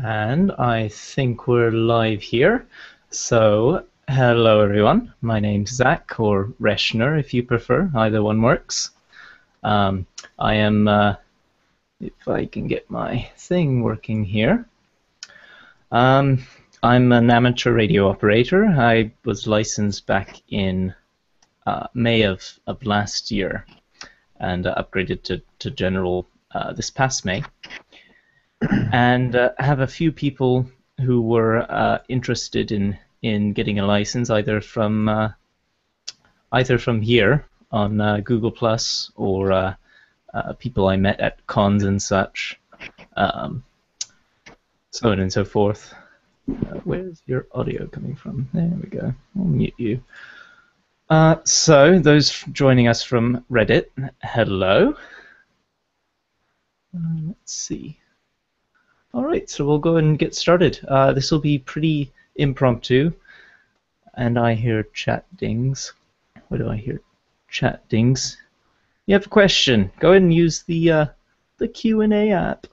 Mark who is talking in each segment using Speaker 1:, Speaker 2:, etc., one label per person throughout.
Speaker 1: And I think we're live here. So, hello everyone. My name's Zach, or Reshner if you prefer. Either one works. I am, if I can get my thing working here. I'm an amateur radio operator. I was licensed back in May of last year and upgraded to general this past May. And have a few people who were interested in getting a license, either from here on Google Plus or people I met at cons and such, so on and so forth. Where's your audio coming from? There we go. I'll mute you. So those joining us from Reddit, hello. Let's see. All right, so we'll go ahead and get started. This will be pretty impromptu, and I hear chat dings. What do I hear? Chat dings. You have a question? Go ahead and use the Q&A app.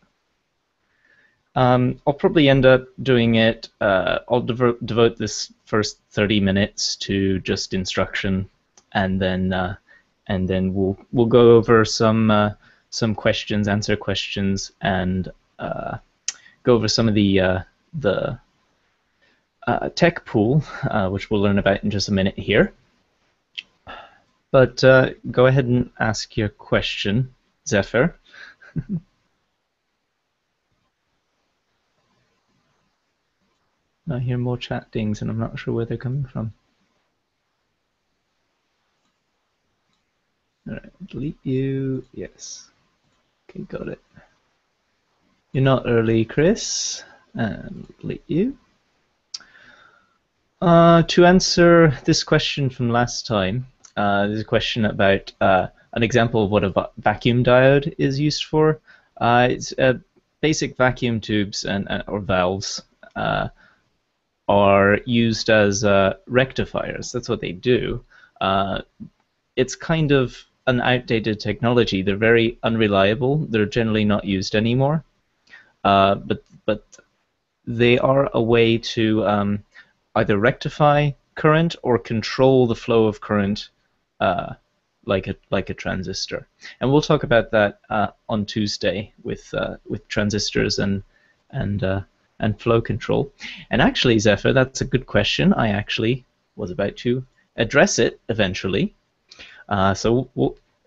Speaker 1: I'll probably end up doing it. I'll devote this first 30 minutes to just instruction, and then we'll go over some questions, answer questions, and go over some of the tech pool, which we'll learn about in just a minute here. But go ahead and ask your question, Zephyr. I hear more chat dings, and I'm not sure where they're coming from. All right, delete you. Yes. Okay, got it. You're not early, Chris. And delete you. To answer this question from last time, there's a question about an example of what a vacuum diode is used for. It's basic vacuum tubes or valves are used as rectifiers. That's what they do. It's kind of an outdated technology. They're very unreliable. They're generally not used anymore. But they are a way to either rectify current or control the flow of current, like a transistor. And we'll talk about that on Tuesday with transistors and flow control. And actually, Zephyr, that's a good question. I actually was about to address it eventually. So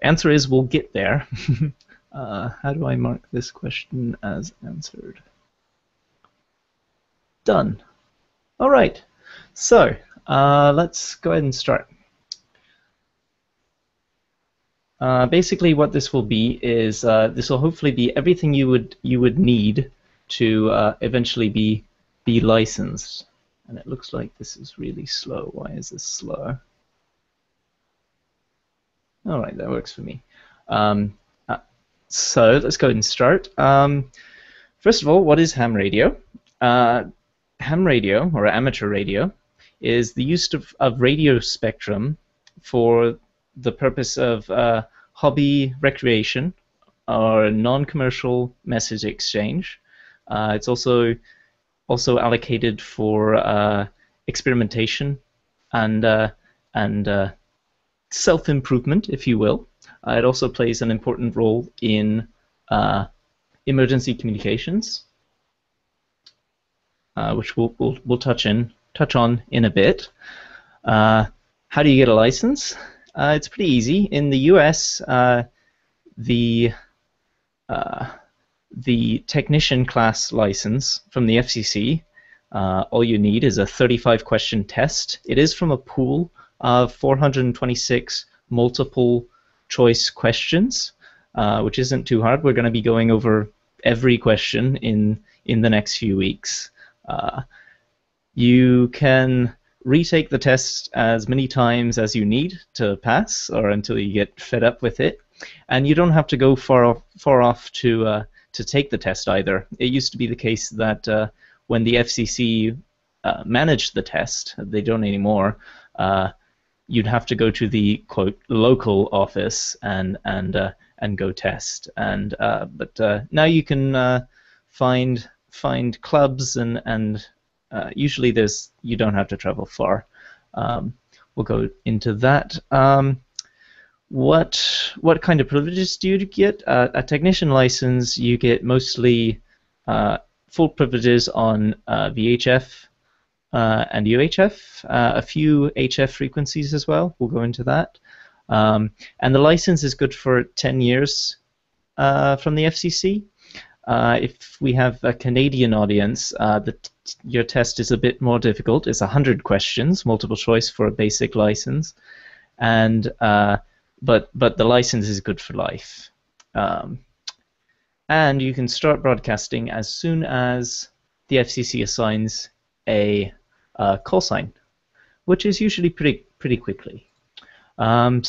Speaker 1: answer is we'll get there. How do I mark this question as answered? Done. All right. So let's go ahead and start. Basically, what this will be is this will hopefully be everything you would need to eventually be licensed. And it looks like this is really slow. Why is this slow? All right, that works for me. So let's go ahead and start. First of all, what is ham radio? Ham radio, or amateur radio, is the use of radio spectrum for the purpose of hobby recreation or non-commercial message exchange. It's also allocated for experimentation and self-improvement, if you will. It also plays an important role in emergency communications, which we'll touch on in a bit. How do you get a license? It's pretty easy. In the U.S., the technician class license from the FCC, all you need is a 35-question test. It is from a pool of 426 multiple choice questions, which isn't too hard. We're going to be going over every question in the next few weeks. You can retake the test as many times as you need to pass, or until you get fed up with it. And you don't have to go far off to take the test either. It used to be the case that when the FCC managed the test, they don't anymore. You'd have to go to the quote local office and go test. But now you can find find clubs, and usually you don't have to travel far. We'll go into that. What kind of privileges do you get? A technician license, you get mostly full privileges on VHF and UHF, a few HF frequencies as well. We'll go into that. And the license is good for 10 years from the FCC. If we have a Canadian audience, your test is a bit more difficult. It's 100 questions, multiple choice for a basic license, and but the license is good for life. And you can start broadcasting as soon as the FCC assigns a call sign, which is usually pretty quickly. Moving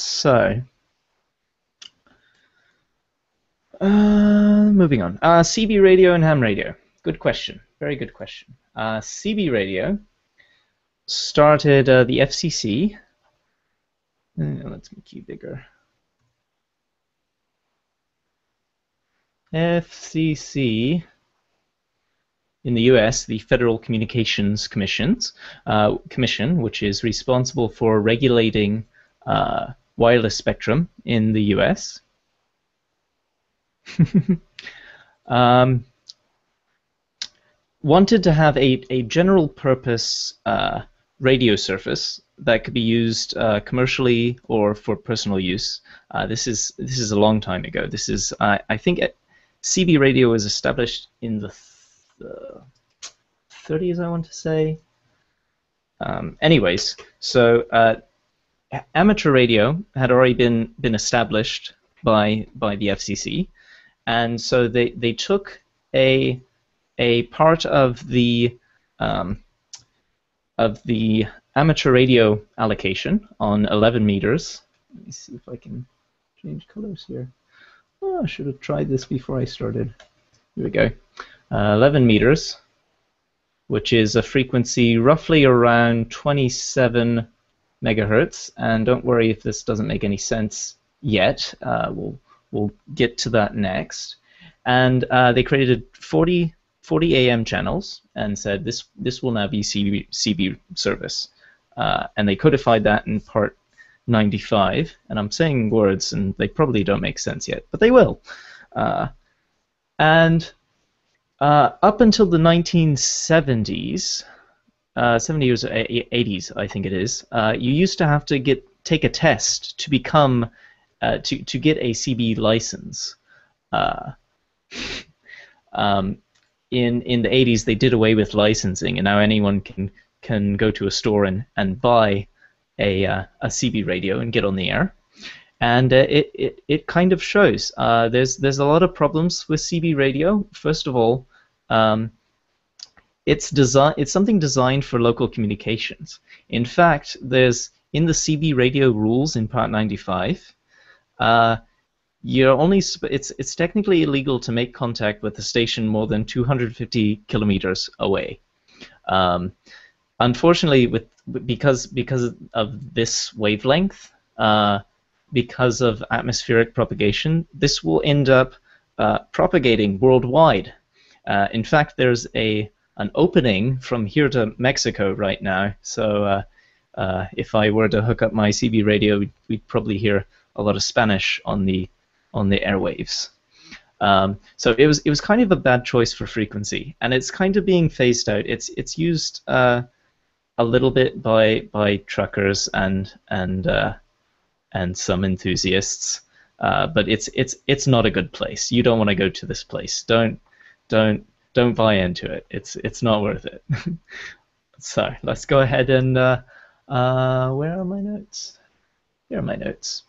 Speaker 1: on. CB radio and ham radio. Good question. Very good question. CB radio started the FCC. Let's make you bigger. FCC in the US, the Federal Communications Commission, which is responsible for regulating wireless spectrum in the US. Wanted to have a general purpose radio service that could be used commercially or for personal use. This is a long time ago. This is I think CB radio was established in the 30s, I want to say. Anyways, so amateur radio had already been established by the FCC, and so they took a part of the amateur radio allocation on 11 meters. Let me see if I can change colors here. Oh, I should have tried this before I started. Here we go. 11 meters, which is a frequency roughly around 27 megahertz. And don't worry if this doesn't make any sense yet. We'll get to that next. And they created 40 AM channels and said this will now be CB service. And they codified that in Part 95. And I'm saying words, and they probably don't make sense yet, but they will. And up until the 1970s, 70s or 80s, I think it is, you used to have to take a test to become to get a CB license. In the 80s, they did away with licensing, and now anyone can go to a store and buy a CB radio and get on the air. And it kind of shows. There's a lot of problems with CB radio. First of all, it's something designed for local communications. In fact, in the CB radio rules in Part 95, it's technically illegal to make contact with the station more than 250 kilometers away. Unfortunately, because of this wavelength, because of atmospheric propagation, this will end up propagating worldwide. In fact, there's an opening from here to Mexico right now. So if I were to hook up my CB radio, we'd probably hear a lot of Spanish on the airwaves. So it was kind of a bad choice for frequency, and it's kind of being phased out. It's used a little bit by truckers and some enthusiasts, but it's not a good place. You don't want to go to this place. Don't buy into it. It's not worth it. So let's go ahead and where are my notes? Here are my notes.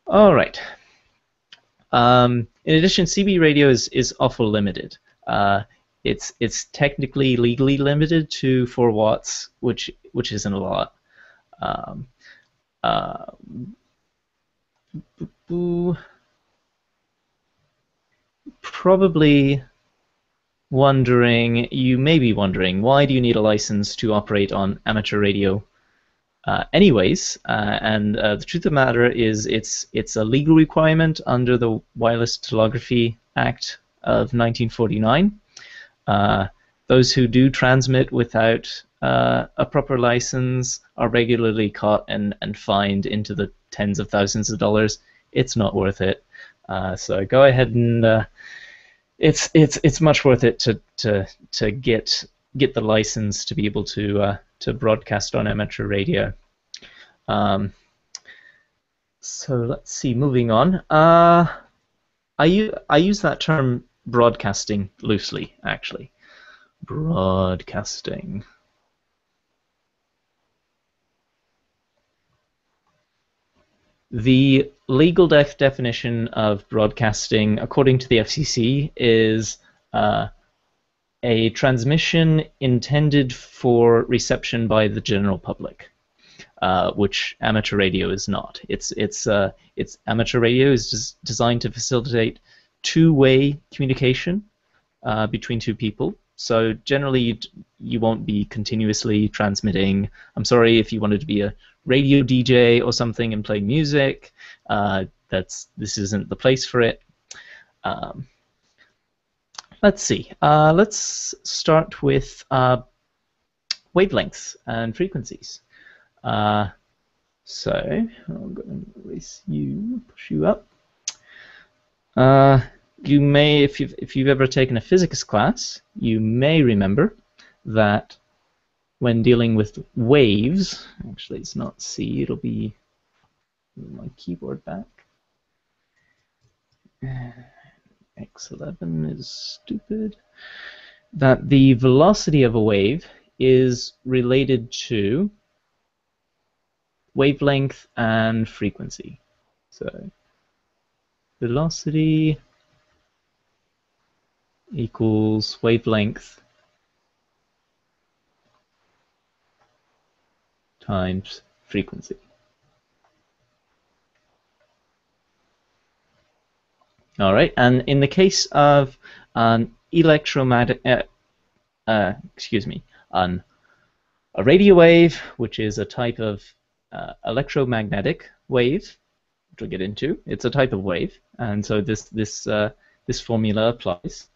Speaker 1: All right. In addition, CB radio is awful limited. It's technically legally limited to 4 watts, which isn't a lot. Probably wondering, you may be wondering, why do you need a license to operate on amateur radio? Anyways, and the truth of the matter is it's a legal requirement under the Wireless Telegraphy Act of 1949. Uh, those who do transmit without a proper license are regularly caught and fined into the tens of thousands of dollars. It's not worth it. So go ahead and it's much worth it to get the license to be able to broadcast on amateur radio. So let's see. Moving on. I use that term broadcasting loosely, actually. Broadcasting. The legal definition of broadcasting, according to the FCC, is a transmission intended for reception by the general public, which amateur radio is not. It's amateur radio is just designed to facilitate two-way communication between two people. So generally, you won't be continuously transmitting. I'm sorry if you wanted to be a radio DJ or something and play music. This isn't the place for it. Let's see. Let's start with wavelengths and frequencies. So I'm going to erase you, push you up. You may, if you've ever taken a physics class, you may remember that when dealing with waves, actually it's not C, it'll be my keyboard back. X11 is stupid. That the velocity of a wave is related to wavelength and frequency. So velocity equals wavelength times frequency. All right, and in the case of an a radio wave, which is a type of electromagnetic wave, which we'll get into, it's a type of wave, and so this formula applies.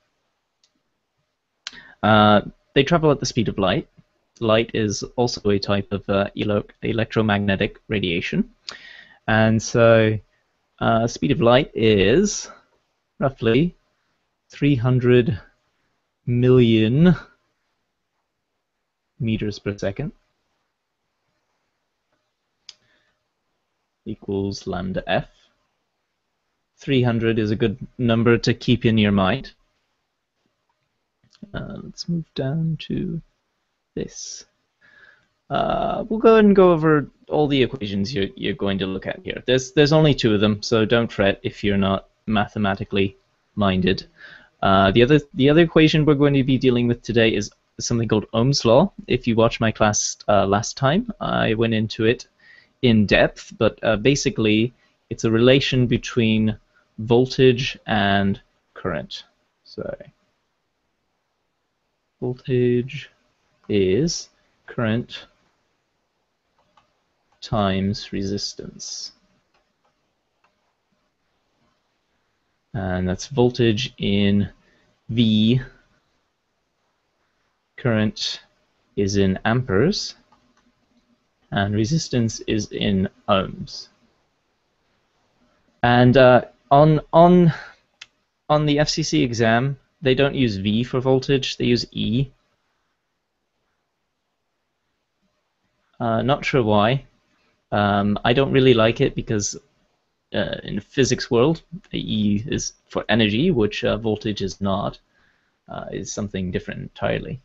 Speaker 1: They travel at the speed of light. Light is also a type of electromagnetic radiation, and so speed of light is roughly 300 million meters per second equals lambda f. 300 is a good number to keep in your mind. Let's move down to this. We'll go ahead and go over all the equations you're going to look at here. There's only two of them, so don't fret if you're not mathematically minded. The other equation we're going to be dealing with today is something called Ohm's law. If you watched my class last time, I went into it in depth, but basically it's a relation between voltage and current. So voltage is current times resistance. And that's voltage in V. Current is in amperes. And resistance is in ohms. And on the FCC exam, they don't use V for voltage, they use E. Not sure why. I don't really like it because in the physics world, E is for energy, which voltage is not. Is something different entirely.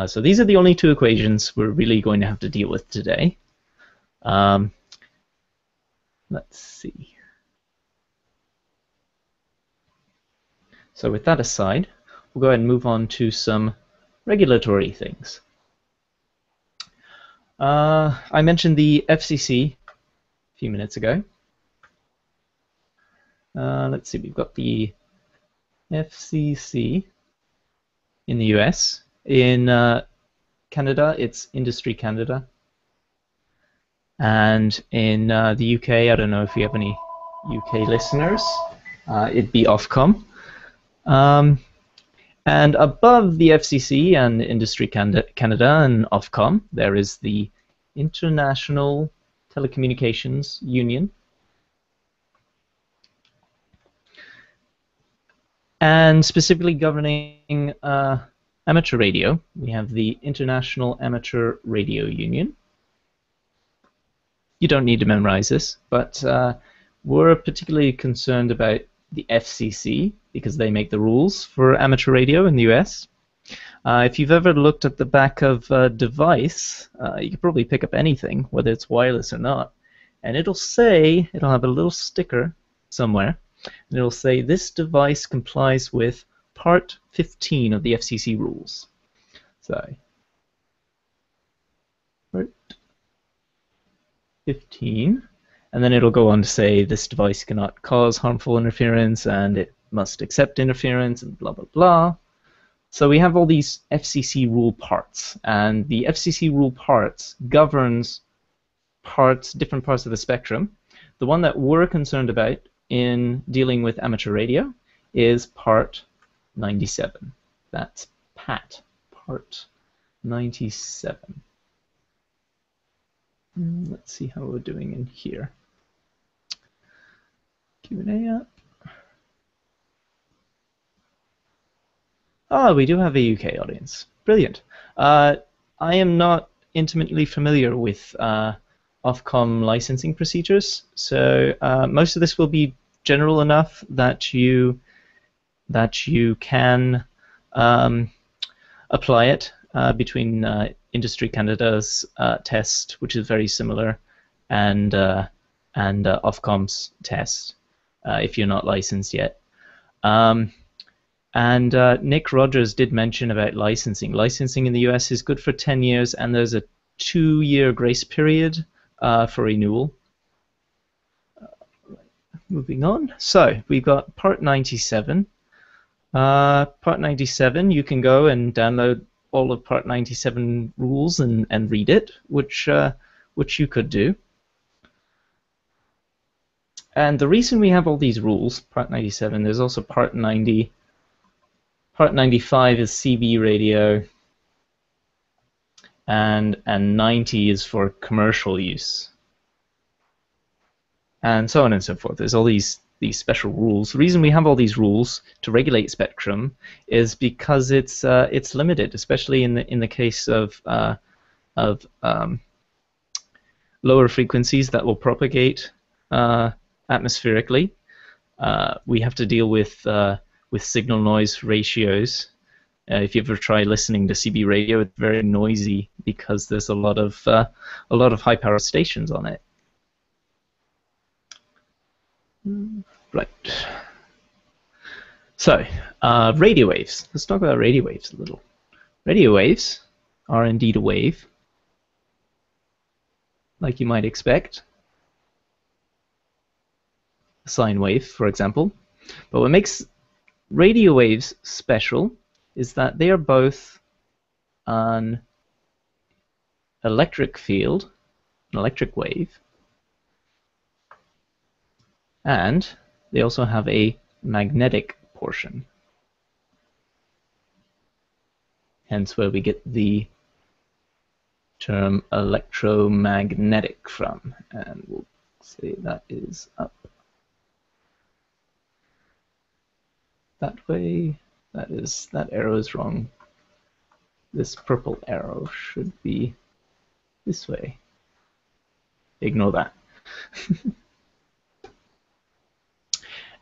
Speaker 1: So these are the only two equations we're really going to have to deal with today. Let's see. So with that aside, we'll go ahead and move on to some regulatory things. I mentioned the FCC a few minutes ago. Let's see, we've got the FCC in the US. In Canada, it's Industry Canada. And in the UK, I don't know if you have any UK listeners, it'd be Ofcom. And above the FCC and Industry Canada and Ofcom, there is the International Telecommunications Union. And specifically governing amateur radio, we have the International Amateur Radio Union. You don't need to memorize this, but we're particularly concerned about the FCC because they make the rules for amateur radio in the US. If you've ever looked at the back of a device, you could probably pick up anything, whether it's wireless or not, and it'll have a little sticker somewhere, and it'll say this device complies with Part 15 of the FCC rules. So, Part 15, and then it'll go on to say this device cannot cause harmful interference and it must accept interference and blah blah blah. So we have all these FCC rule parts, and the FCC rule parts governs different parts of the spectrum. The one that we're concerned about in dealing with amateur radio is Part 97. That's PAT, Part 97. Let's see how we're doing in here. Q&A up. Oh, we do have a UK audience. Brilliant. I am not intimately familiar with Ofcom licensing procedures, so most of this will be general enough that you can apply it between Industry Canada's test, which is very similar, and Ofcom's test if you're not licensed yet. And Nick Rogers did mention about licensing. Licensing in the US is good for 10 years, and there's a 2-year grace period for renewal. Moving on. So we've got Part 97. Part 97, you can go and download all of Part 97 rules and read it, which you could do. And the reason we have all these rules, Part 97, there's also Part 90. Part 95 is CB radio, and 90 is for commercial use, and so on and so forth. There's all these special rules. The reason we have all these rules to regulate spectrum is because it's limited, especially in the case of lower frequencies that will propagate atmospherically. We have to deal with signal noise ratios. If you ever try listening to CB radio, it's very noisy because there's a lot of high power stations on it. Right. So, radio waves. Let's talk about radio waves a little. Radio waves are indeed a wave, like you might expect. A sine wave, for example. But what makes radio waves special is that they are both an electric field, an electric wave, and they also have a magnetic portion. Hence where we get the term electromagnetic from, and we'll say that is up that way. That arrow is wrong. This purple arrow should be this way. Ignore that.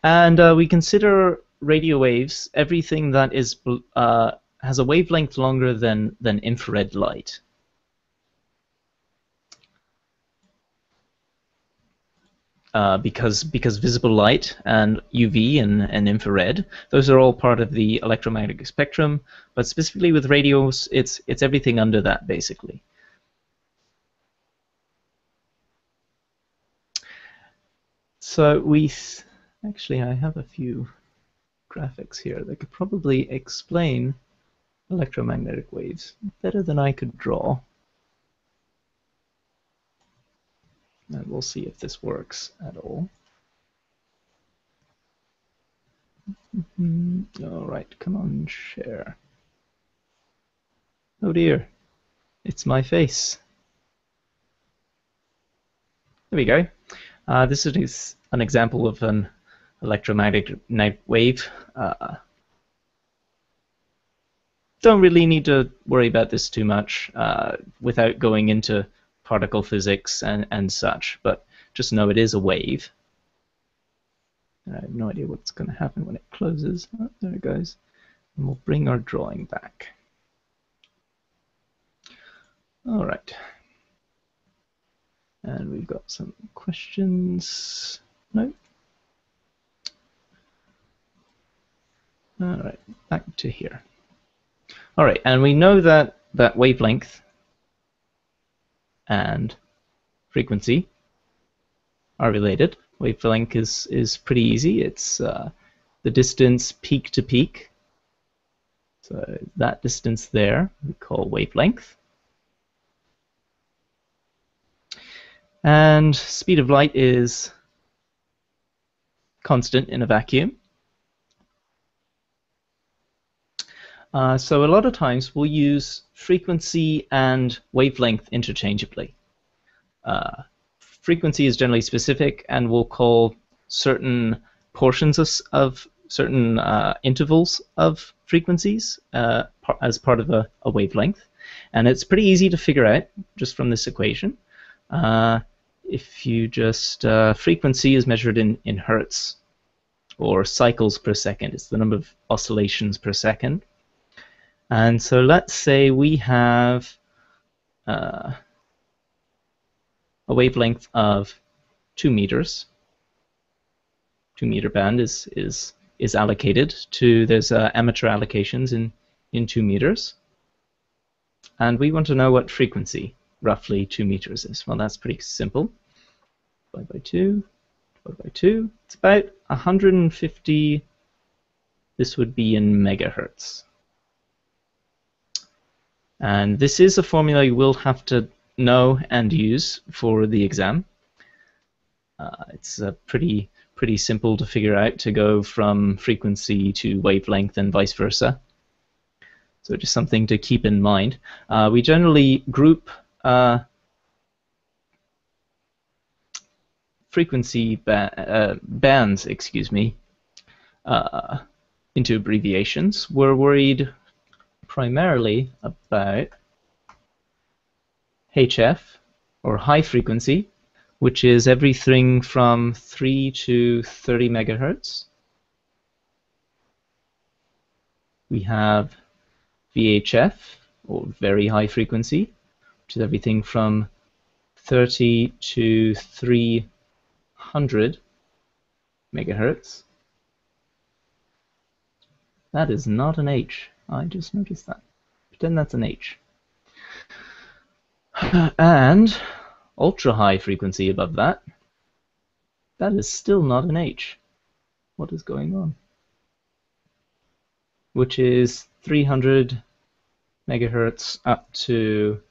Speaker 1: And we consider radio waves everything that is has a wavelength longer than infrared light. Because visible light and UV and infrared, those are all part of the electromagnetic spectrum. But specifically with radios, it's everything under that, basically. So actually, I have a few graphics here that could probably explain electromagnetic waves better than I could draw. And we'll see if this works at all. All right, come on, share. Oh dear, it's my face. There we go. This is an example of an electromagnetic wave. Don't really need to worry about this too much without going into particle physics and such, but just know it is a wave. I have no idea what's going to happen when it closes. Oh, there it goes. And we'll bring our drawing back. All right. And we've got some questions. No. All right, back to here. All right, and we know that wavelength and frequency are related. Wavelength is pretty easy. It's the distance peak to peak. So that distance there we call wavelength. And speed of light is constant in a vacuum. So a lot of times we'll use frequency and wavelength interchangeably. Frequency is generally specific, and we'll call certain portions of certain intervals of frequencies as part of a wavelength. And it's pretty easy to figure out just from this equation. If you just, frequency is measured in hertz, or cycles per second. It's the number of oscillations per second. And so let's say we have a wavelength of 2 meters. 2-meter band is allocated to, there's amateur allocations in 2 meters. And we want to know what frequency roughly 2 meters is. Well, that's pretty simple. Divide by 2, divide by 2. It's about 150, this would be in megahertz. And this is a formula you will have to know and use for the exam. It's pretty simple to figure out, to go from frequency to wavelength and vice versa. So just something to keep in mind. We generally group frequency bands, into abbreviations. We're worried primarily about HF, or high frequency, which is everything from 3 to 30 megahertz. We have VHF, or very high frequency, which is everything from 30 to 300 megahertz. That is not an H. I just noticed that. Pretend that's an H. And ultra high frequency above that, that is still not an H. What is going on? Which is 300 megahertz up to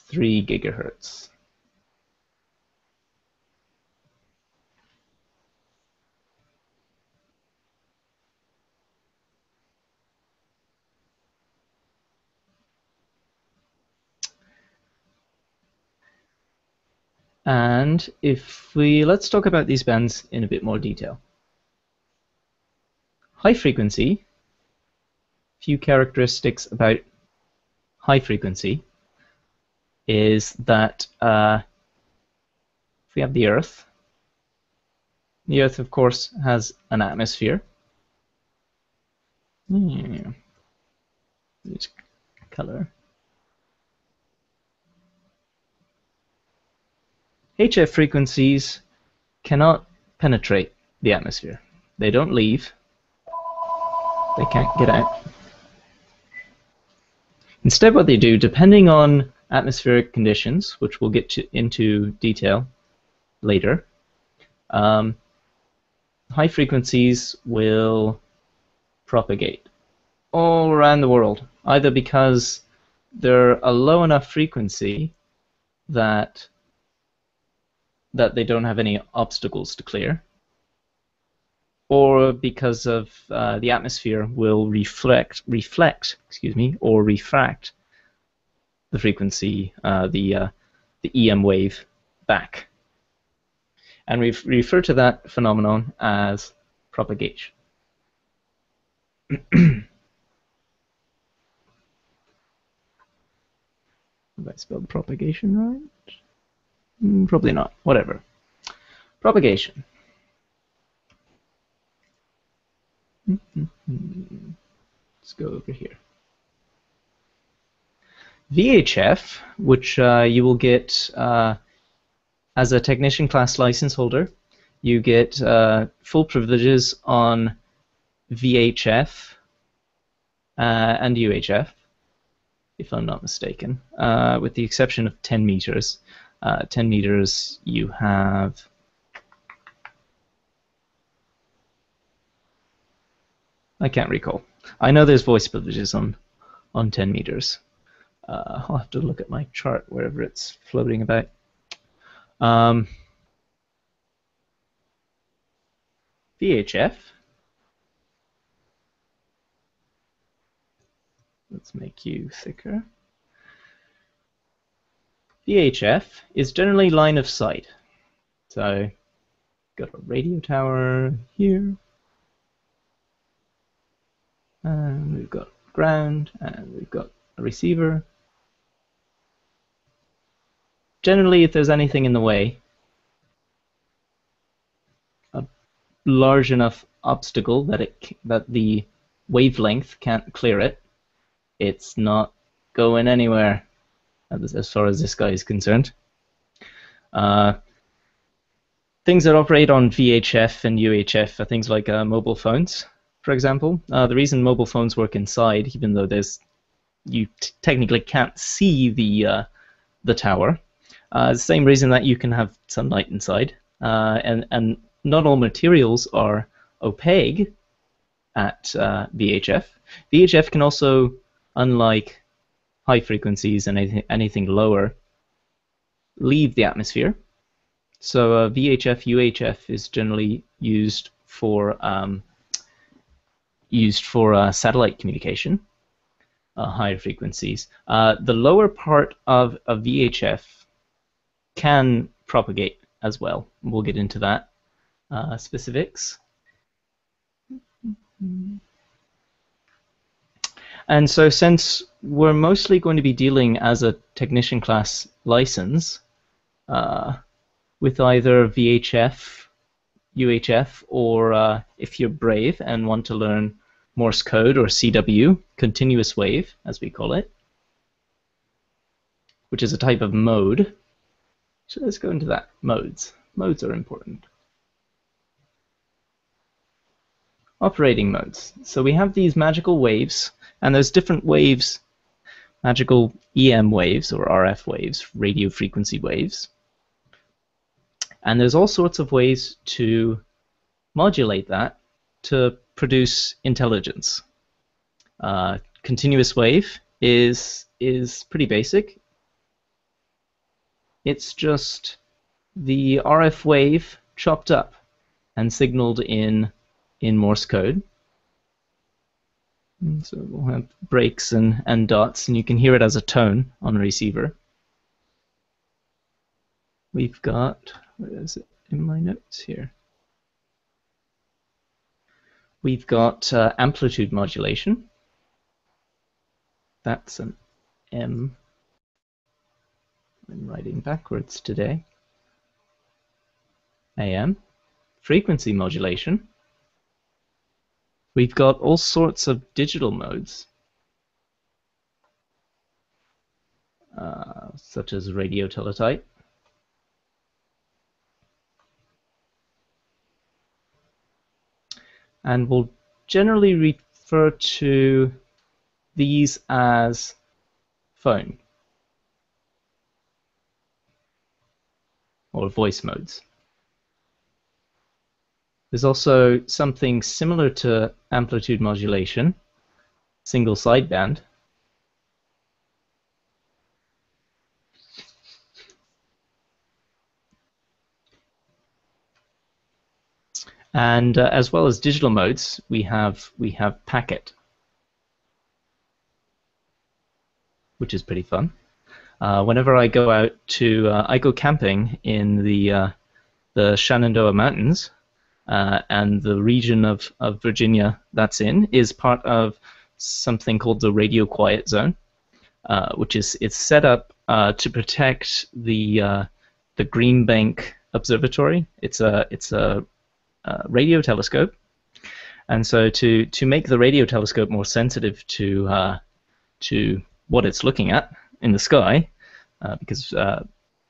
Speaker 1: 3 gigahertz. And let's talk about these bands in a bit more detail. High frequency, few characteristics about high frequency is that if we have the Earth of course has an atmosphere. Use color. HF frequencies cannot penetrate the atmosphere. They don't leave. They can't get out. Instead, what they do, depending on atmospheric conditions, which we'll get into detail later, high frequencies will propagate all around the world, either because they're a low enough frequency that they don't have any obstacles to clear, or because of the atmosphere will reflect, or refract the frequency, the EM wave back. And we refer to that phenomenon as propagation. Have I spelled propagation right? Probably not. Whatever. Propagation. Let's go over here. VHF, which you will get as a technician class license holder, you get full privileges on VHF and UHF, if I'm not mistaken, with the exception of 10 meters. 10 meters you have... I can't recall. I know there's voice privileges on 10 meters. I'll have to look at my chart wherever it's floating about. VHF. Let's make you thicker. VHF is generally line of sight. So, got a radio tower here. And we've got ground, and we've got a receiver. Generally, if there's anything in the way, a large enough obstacle that the wavelength can't clear it, it's not going anywhere as far as this guy is concerned. Things that operate on VHF and UHF are things like mobile phones, for example. The reason mobile phones work inside, even though you technically can't see the tower, the same reason that you can have sunlight inside, and not all materials are opaque at VHF. VHF can also, unlike high frequencies and anything lower, leave the atmosphere. So VHF, UHF is generally used for satellite communication, higher frequencies. The lower part of a VHF can propagate as well. We'll get into that specifics. And so since we're mostly going to be dealing as a technician class license with either VHF, UHF, or if you're brave and want to learn Morse code or CW, continuous wave as we call it, which is a type of mode. So let's go into that. Modes. Modes are important. Operating modes. So we have these magical waves, and there's different waves, magical EM waves or RF waves, radio frequency waves. And there's all sorts of ways to modulate that to produce intelligence. Continuous wave is pretty basic. It's just the RF wave chopped up and signaled in Morse code. And so we'll have breaks and dots, and you can hear it as a tone on a receiver. We've got, where is it in my notes here? We've got amplitude modulation. That's an M. I'm writing backwards today. AM. Frequency modulation. We've got all sorts of digital modes, such as radio teletype. And we'll generally refer to these as phone or voice modes. There's also something similar to amplitude modulation, single sideband. And as well as digital modes, we have packet, which is pretty fun. Whenever I go out to I go camping in the Shenandoah Mountains, and the region of Virginia that's in is part of something called the Radio Quiet Zone, which is it's set up to protect the Green Bank Observatory. It's a radio telescope, and so to make the radio telescope more sensitive to what it's looking at in the sky, because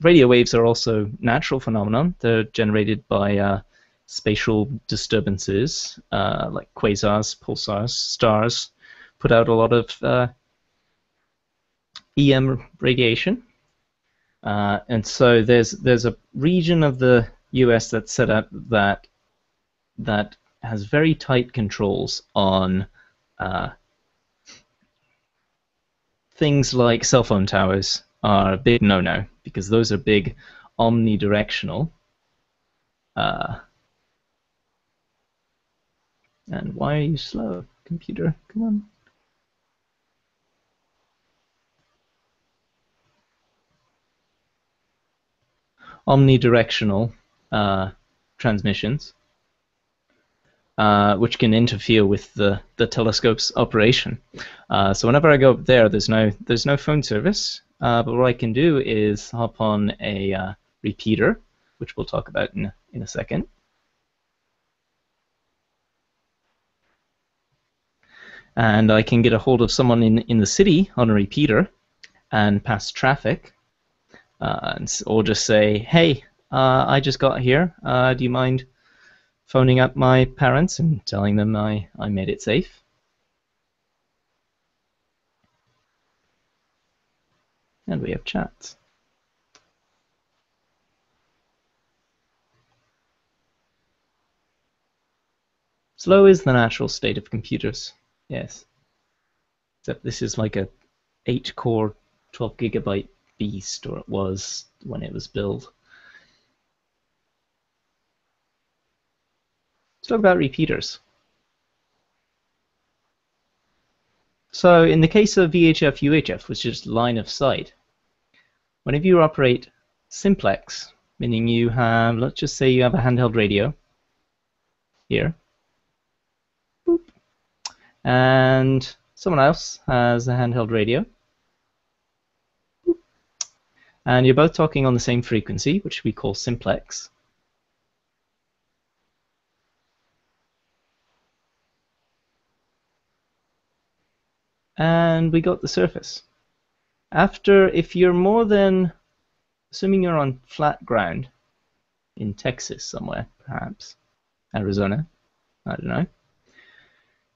Speaker 1: radio waves are also natural phenomenon. They're generated by spatial disturbances, like quasars, pulsars, stars, put out a lot of EM radiation, and so there's a region of the U.S. that's set up that has very tight controls on things like cell phone towers are a big no-no, because those are big omnidirectional. And why are you slow, computer? Come on. Omnidirectional transmissions, which can interfere with the telescope's operation. So whenever I go up there, there's no phone service. But what I can do is hop on a repeater, which we'll talk about in a second. And I can get a hold of someone in the city on a repeater and pass traffic, or just say, hey, I just got here. Do you mind phoning up my parents and telling them I made it safe? And we have chats. Slow is the natural state of computers. Yes. Except this is like a 8-core, 12-gigabyte beast, or it was when it was built. Let's talk about repeaters. So in the case of VHF, UHF, which is line of sight, whenever you operate simplex, meaning you have, let's just say you have a handheld radio here, boop, and someone else has a handheld radio, boop, and you're both talking on the same frequency, which we call simplex. And we got the surface. If you're more than, assuming you're on flat ground, in Texas somewhere, perhaps, Arizona, I don't know.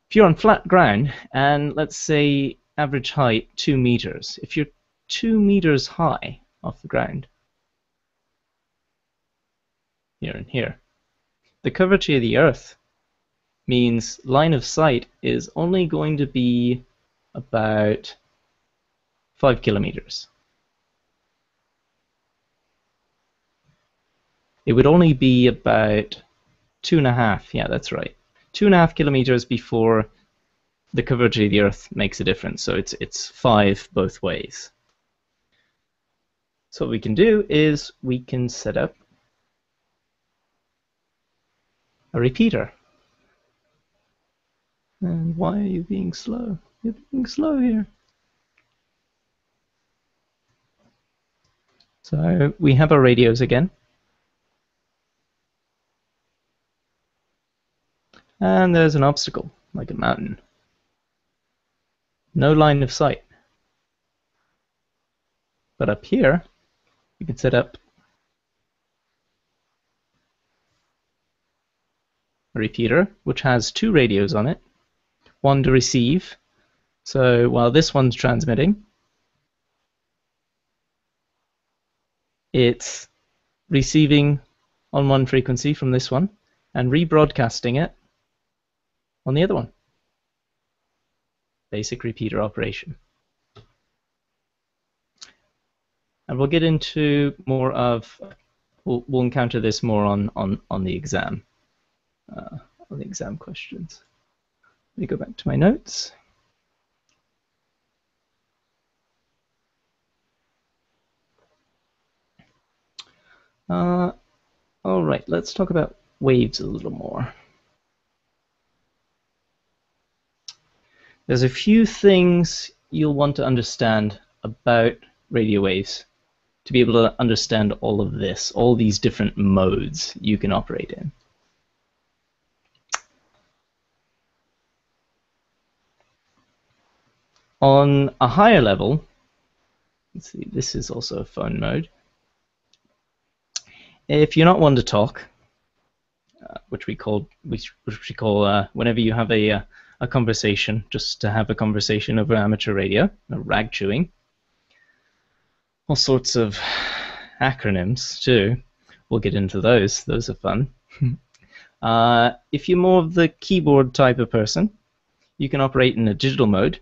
Speaker 1: If you're on flat ground, and let's say average height 2 meters, if you're 2 meters high off the ground, here and here, the curvature of the Earth means line of sight is only going to be about 5 kilometers. It would only be about 2.5, yeah, that's right, 2.5 kilometers before the curvature of the Earth makes a difference. So it's 5 both ways. So what we can do is we can set up a repeater. And why are you being slow? You're being slow here. So we have our radios again. And there's an obstacle, like a mountain. No line of sight. But up here, we can set up a repeater, which has 2 radios on it. One to receive. So while this one's transmitting, it's receiving on one frequency from this one and rebroadcasting it on the other one. Basic repeater operation. And we'll get into more of, we'll encounter this more on the exam. on the exam questions. Let me go back to my notes. All right, let's talk about waves a little more. There's a few things you'll want to understand about radio waves to be able to understand all of this, all these different modes you can operate in. On a higher level, let's see, this is also a phone mode. If you're not one to talk, which we call whenever you have a conversation, just to have a conversation over amateur radio, rag chewing, all sorts of acronyms too. We'll get into those. Those are fun. If you're more of the keyboard type of person, you can operate in a digital mode,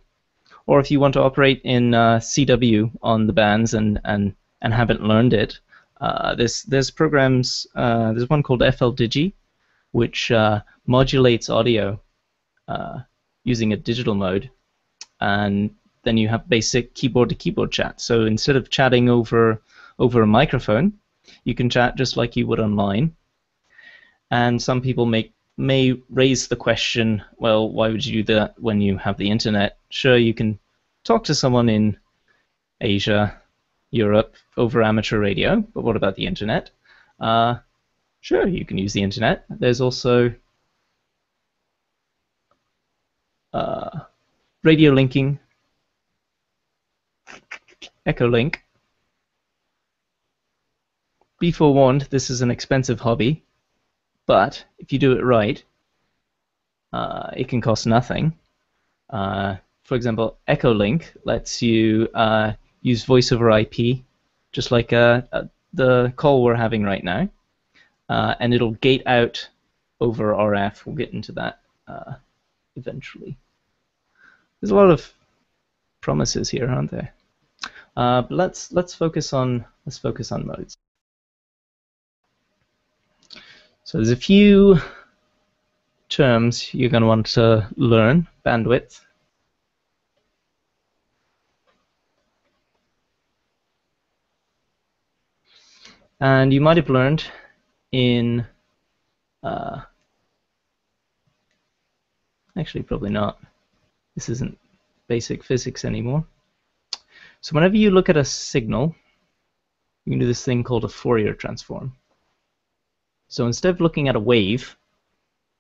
Speaker 1: or if you want to operate in CW on the bands and haven't learned it, there's programs. There's one called FLDigi, which modulates audio using a digital mode, and then you have basic keyboard-to-keyboard chat. So instead of chatting over a microphone, you can chat just like you would online. And some people may raise the question, well, why would you do that when you have the internet? Sure, you can talk to someone in Asia, Europe, over amateur radio, but what about the internet? Sure, you can use the internet. There's also radio linking, Echolink. Be forewarned, this is an expensive hobby, but if you do it right, it can cost nothing. For example, Echolink lets you use voice over IP, just like the call we're having right now, and it'll gate out over RF. We'll get into that eventually. There's a lot of promises here, aren't there? But let's focus on modes. So there's a few terms you're going to want to learn. Bandwidth. And you might have learned in, actually probably not. This isn't basic physics anymore. So whenever you look at a signal, you can do this thing called a Fourier transform. So instead of looking at a wave,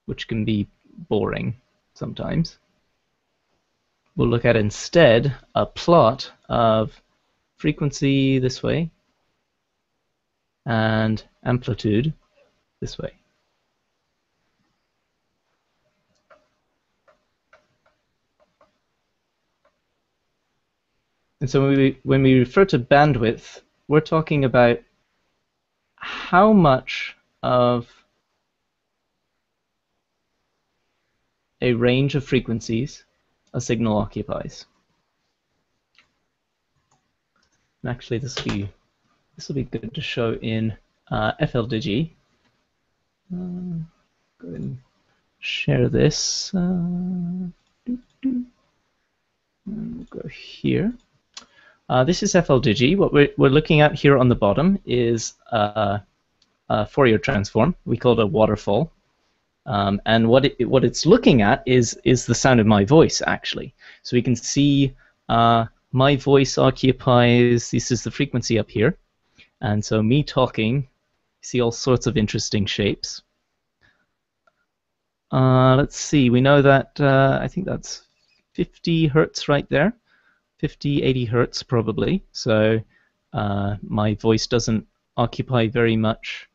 Speaker 1: which can be boring sometimes, we'll look at instead a plot of frequency this way and amplitude this way. And so when we refer to bandwidth, we're talking about how much of a range of frequencies a signal occupies. And actually, this will be good to show in FLDigi. Go ahead and share this. And we'll go here. This is FLDigi. What we're looking at here on the bottom is a Fourier transform. We call it a waterfall. And what it's looking at is the sound of my voice, actually. So we can see my voice occupies, this is the frequency up here. And so me talking, you see all sorts of interesting shapes. Let's see, we know that, I think that's 50 hertz right there. 50, 80 hertz probably. So my voice doesn't occupy very much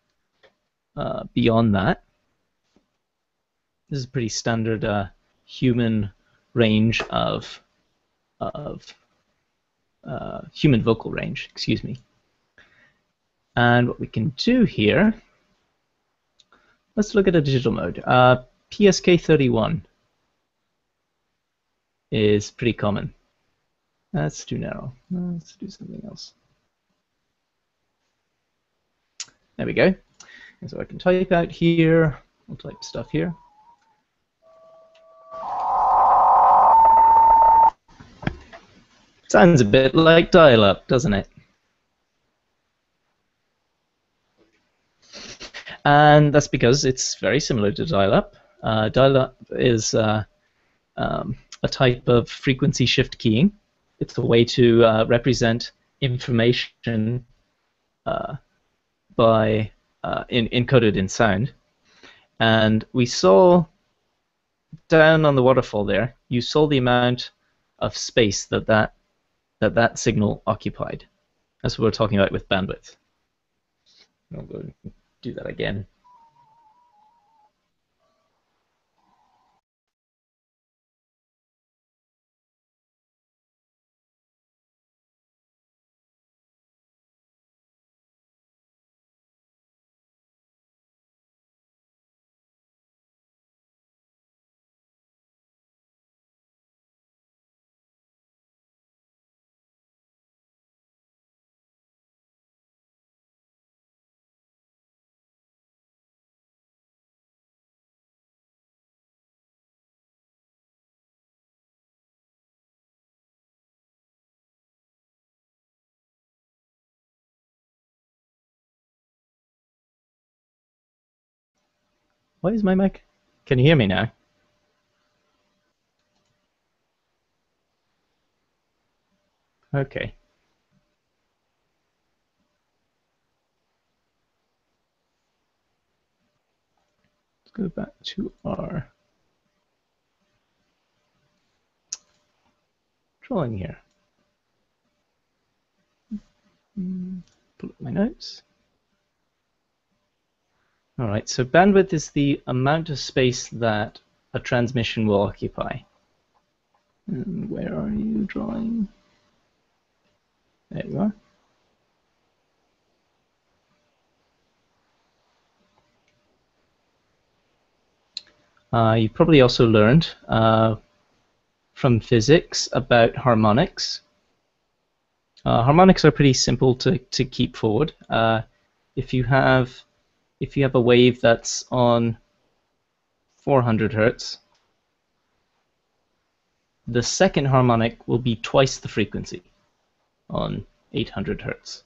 Speaker 1: beyond that. This is a pretty standard human range of human vocal range, excuse me. And what we can do here, let's look at a digital mode. PSK31 is pretty common. That's too narrow. Let's do something else. There we go. And so I can type out here We'll type stuff here. Sounds a bit like dial-up, doesn't it? And that's because it's very similar to dial-up. Dial-up is a type of frequency shift keying. It's a way to represent information encoded in sound. And we saw down on the waterfall there, you saw the amount of space that signal occupied. That's what we're talking about with bandwidth. I'll go do that again. Why is my mic? Can you hear me now? Okay. Let's go back to our drawing here. Pull up my notes. All right, so bandwidth is the amount of space that a transmission will occupy. And where are you drawing? There you are. You probably also learned from physics about harmonics. Harmonics are pretty simple to keep forward. If you have a wave that's on 400 hertz, the second harmonic will be twice the frequency on 800 hertz.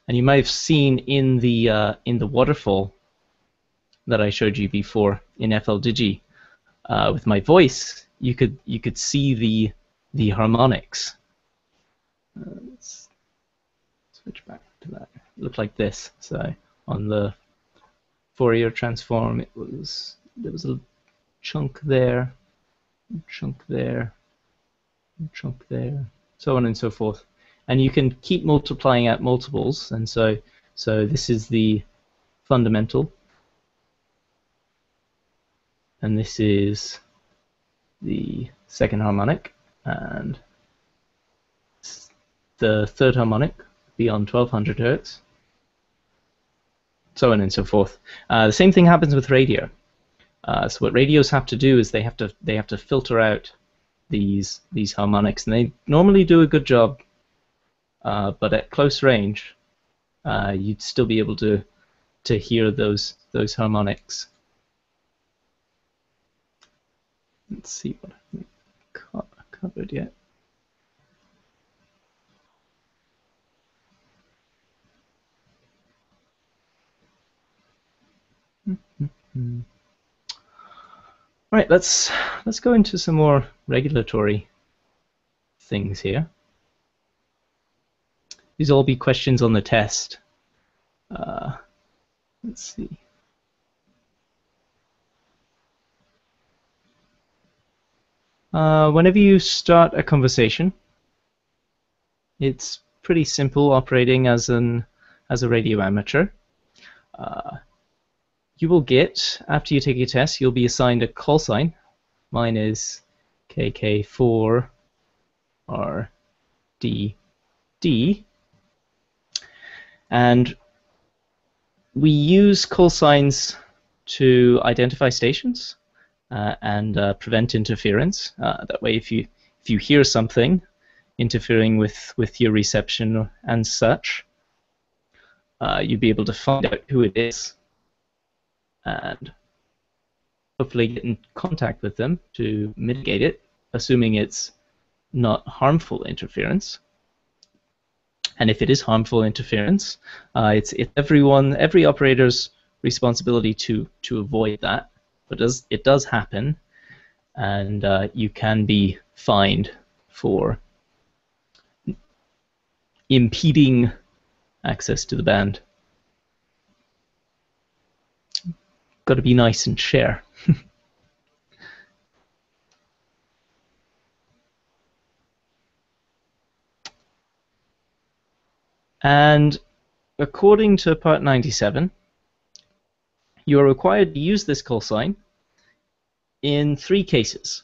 Speaker 1: And you might have seen in the waterfall that I showed you before in FLDigi, with my voice, you could see the harmonics. Let's switch back to that. It looked like this. So on the Fourier transform, there was a chunk there, a chunk there, a chunk there, so on and so forth. And you can keep multiplying out multiples, and so this is the fundamental, and this is the second harmonic, and the third harmonic beyond 1200 hertz, so on and so forth. The same thing happens with radio. So what radios have to do is they have to filter out these harmonics, and they normally do a good job. But at close range, you'd still be able to hear those harmonics. Let's see what I haven't covered yet. Right, let's go into some more regulatory things here. These will all be questions on the test. Let's see. Whenever you start a conversation, it's pretty simple operating as a radio amateur. You will get, after you take your test, you'll be assigned a call sign. Mine is KK4RDD. And we use call signs to identify stations and prevent interference. That way, if you hear something interfering with your reception and such, you'd be able to find out who it is and hopefully get in contact with them to mitigate it, assuming it's not harmful interference. And if it is harmful interference, it's every operator's responsibility to avoid that. But it does happen, and you can be fined for impeding access to the band. Got to be nice and share. And according to Part 97, you are required to use this call sign in 3 cases.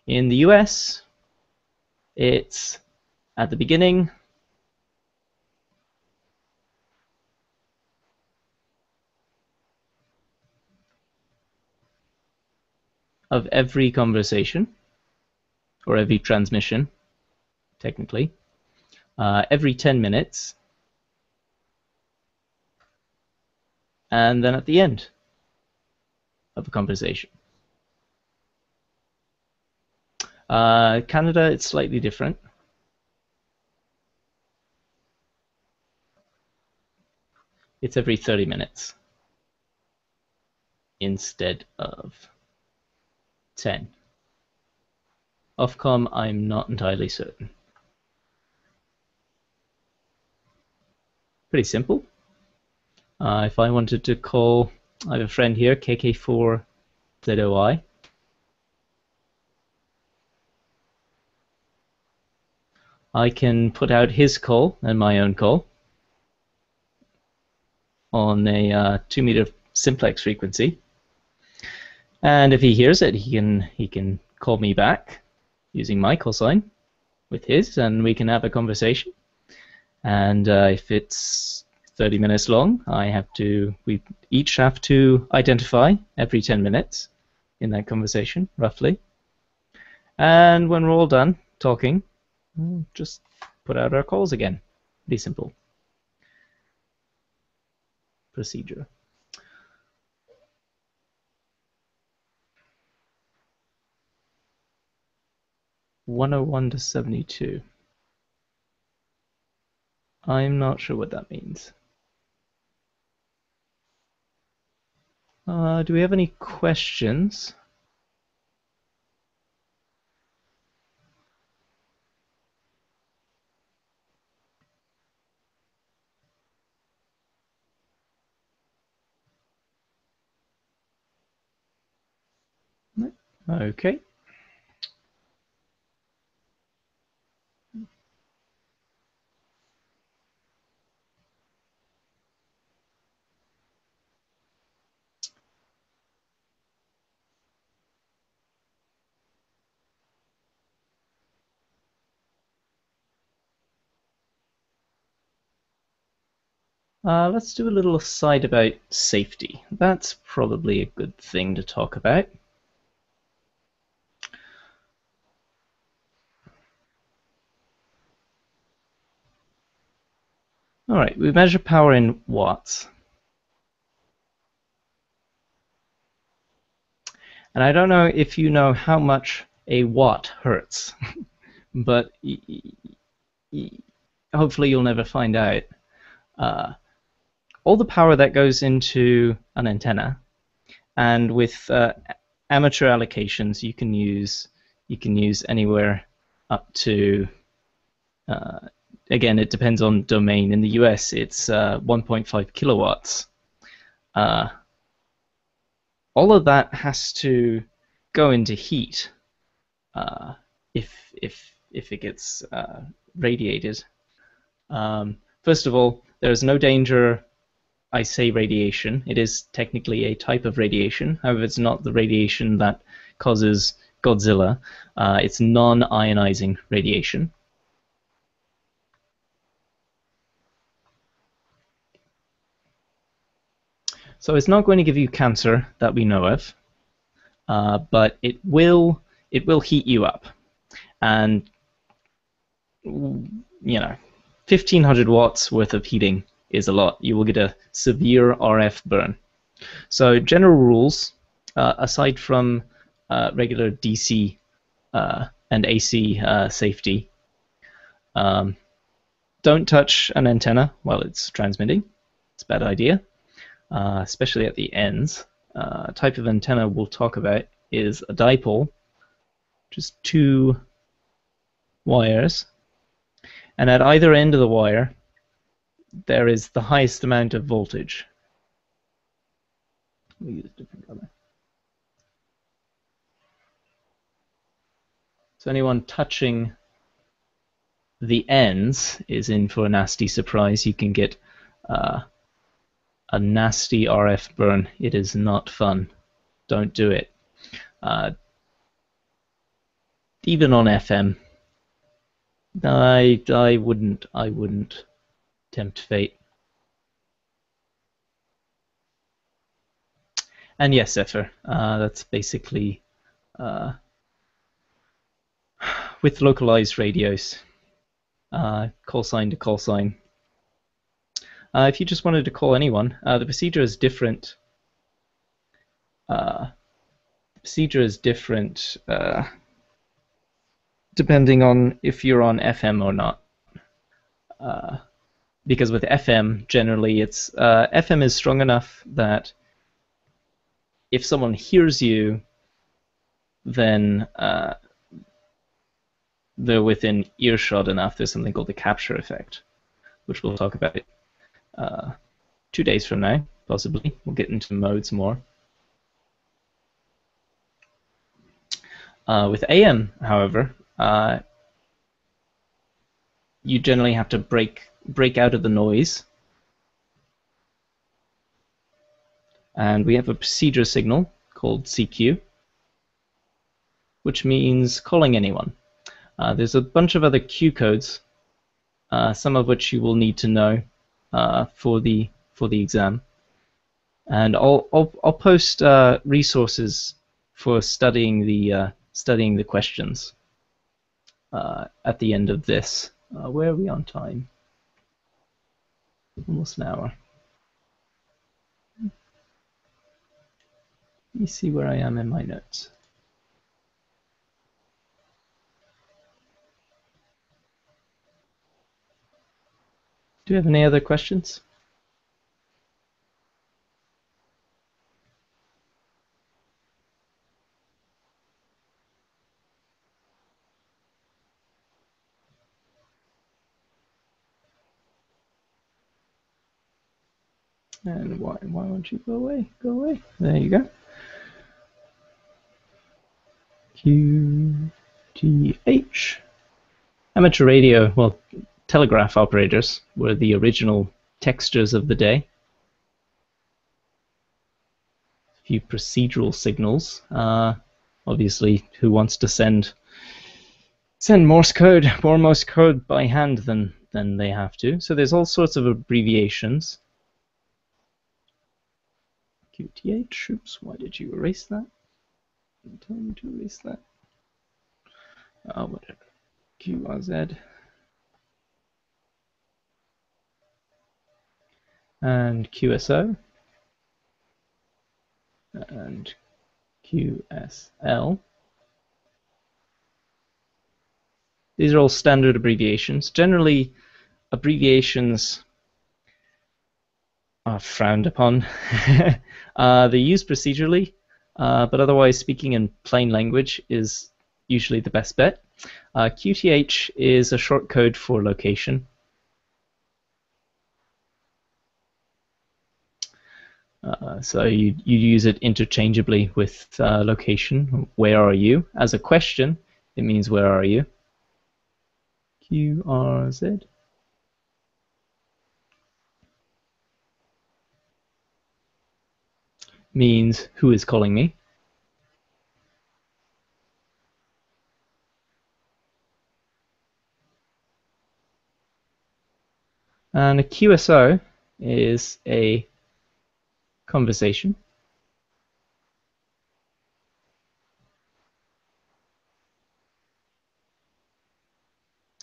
Speaker 1: In the US, it's at the beginning of every conversation, or every transmission, technically, every 10 minutes, and then at the end of a conversation. Canada, it's slightly different. It's every 30 minutes instead of 10. Ofcom, I'm not entirely certain. Pretty simple. If I wanted to call, I have a friend here, KK4ZOI. I can put out his call and my own call on a 2-meter simplex frequency, and if he hears it, he can call me back using my call sign with his, and we can have a conversation. And if it's 30 minutes long, we each have to identify every 10 minutes in that conversation, roughly. And when we're all done talking, we'll just put out our calls again. Pretty simple procedure. (101 to 72). I'm not sure what that means. Do we have any questions? Okay. Let's do a little aside about safety. That's probably a good thing to talk about. All right, we measure power in watts. And I don't know if you know how much a watt hurts, but hopefully you'll never find out. All the power that goes into an antenna, and with amateur allocations, you can use anywhere up to. Again, it depends on domain. In the US, it's 1.5 kilowatts. All of that has to go into heat if it gets radiated. First of all, there's no danger. I say radiation. It is technically a type of radiation. However, it's not the radiation that causes Godzilla. It's non-ionizing radiation. So it's not going to give you cancer that we know of, but it will heat you up, and 1,500 watts worth of heating is a lot. You will get a severe RF burn. So general rules, aside from regular DC and AC safety, don't touch an antenna while it's transmitting. It's a bad idea, especially at the ends. Type of antenna we'll talk about is a dipole, just two wires, and at either end of the wire there is the highest amount of voltage. We'll use a different color. So anyone touching the ends is in for a nasty surprise. You can get a nasty RF burn. It is not fun. Don't do it. Even on FM, I wouldn't tempt fate. And yes, Zephyr, that's basically with localized radios, call sign to call sign. If you just wanted to call anyone, the procedure is different. Depending on if you're on FM or not. Because with FM, generally, it's FM is strong enough that if someone hears you, then they're within earshot enough. There's something called the capture effect, which we'll talk about 2 days from now, possibly. We'll get into modes more. With AM, however, you generally have to break out of the noise. And we have a procedure signal called CQ, which means calling anyone. There's a bunch of other Q codes, some of which you will need to know for the exam. And I'll post resources for studying the questions at the end of this. Where are we on time? Almost an hour. Let me see where I am in my notes. Do you have any other questions? And why won't you go away? Go away. There you go. QTH. Amateur radio, well, telegraph operators were the original textures of the day. A few procedural signals. Obviously, who wants to send Morse code, more Morse code by hand than they have to? So there's all sorts of abbreviations. QTH. Oops, why did you erase that? Tell me to erase that. Whatever. QRZ. And QSO. And QSL. These are all standard abbreviations. Generally, abbreviations are frowned upon. They're used procedurally, but otherwise speaking in plain language is usually the best bet. QTH is a short code for location. So you use it interchangeably with location. Where are you? As a question, it means where are you? QRZ. Means who is calling me. And a QSO is a conversation.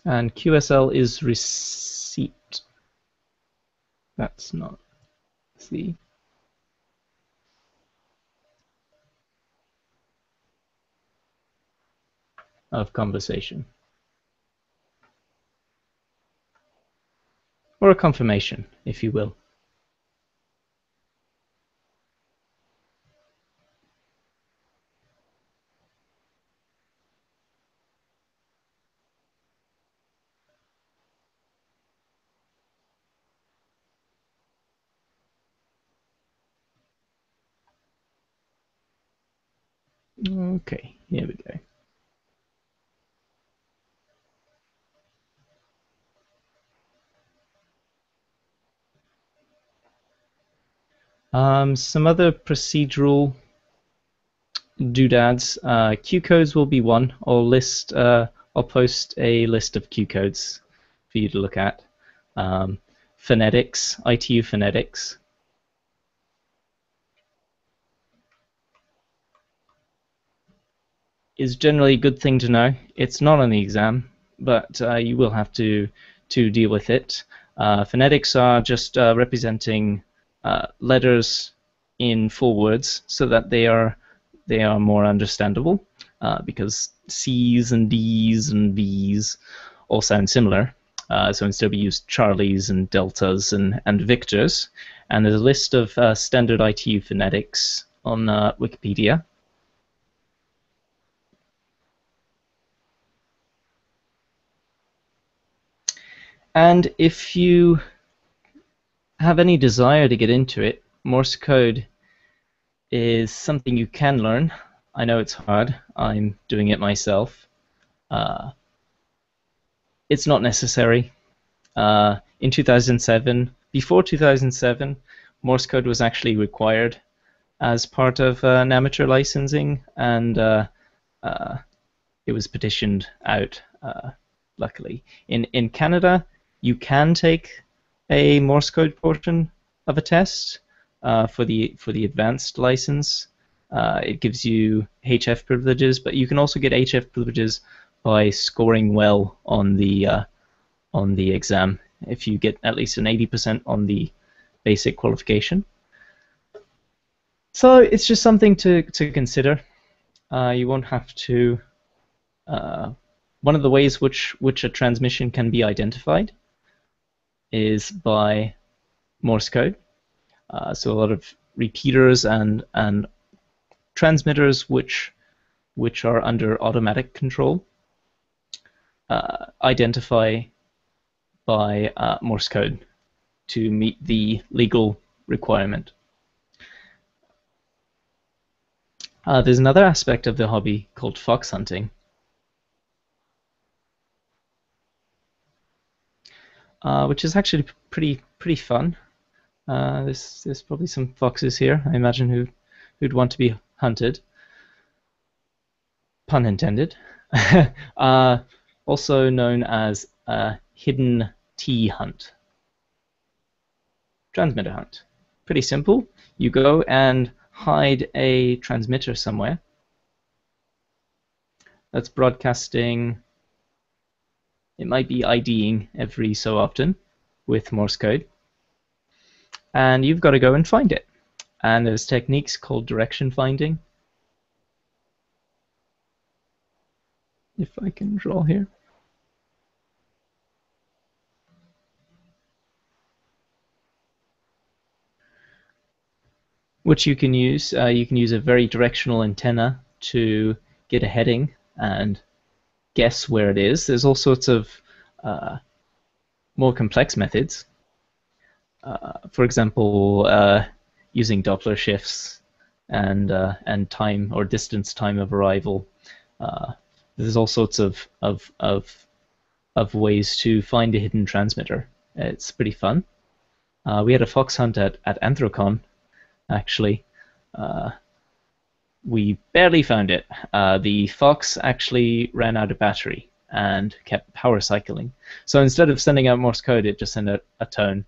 Speaker 1: And QSL is receipt. That's not C. Of conversation. Or a confirmation, if you will. Okay, here we go. Some other procedural doodads. Q codes will be one. I'll post a list of Q codes for you to look at. Phonetics, ITU phonetics. Is generally a good thing to know. It's not on the exam, but you will have to deal with it. Phonetics are just representing letters in full words so that they are more understandable, because C's and D's and V's all sound similar. So instead we use Charlies and Deltas and Victors. And there's a list of standard ITU phonetics on Wikipedia. And if you have any desire to get into it, Morse code is something you can learn. I know it's hard. I'm doing it myself. It's not necessary. In 2007, before 2007, Morse code was actually required as part of an amateur licensing, and it was petitioned out, luckily. In Canada, you can take a Morse code portion of a test for the advanced license. It gives you HF privileges, but you can also get HF privileges by scoring well on the exam. If you get at least an 80% on the basic qualification. So it's just something to consider. You won't have to. One of the ways which a transmission can be identified is by Morse code. So a lot of repeaters and transmitters which are under automatic control identify by Morse code to meet the legal requirement. There's another aspect of the hobby called fox hunting. Which is actually pretty fun. There's probably some foxes here, I imagine, who'd want to be hunted. Pun intended. Also known as a hidden T hunt. Transmitter hunt. Pretty simple. You go and hide a transmitter somewhere that's broadcasting. It might be IDing every so often with Morse code. And you've got to go and find it. And there's techniques called direction finding. If I can draw here. Which you can use. You can use a very directional antenna to get a heading and guess where it is. There's all sorts of more complex methods. For example, using Doppler shifts and time or distance time of arrival. There's all sorts of ways to find a hidden transmitter. It's pretty fun. We had a fox hunt at Anthrocon, actually. We barely found it. The fox actually ran out of battery and kept power cycling. So instead of sending out Morse code, it just sent out a tone,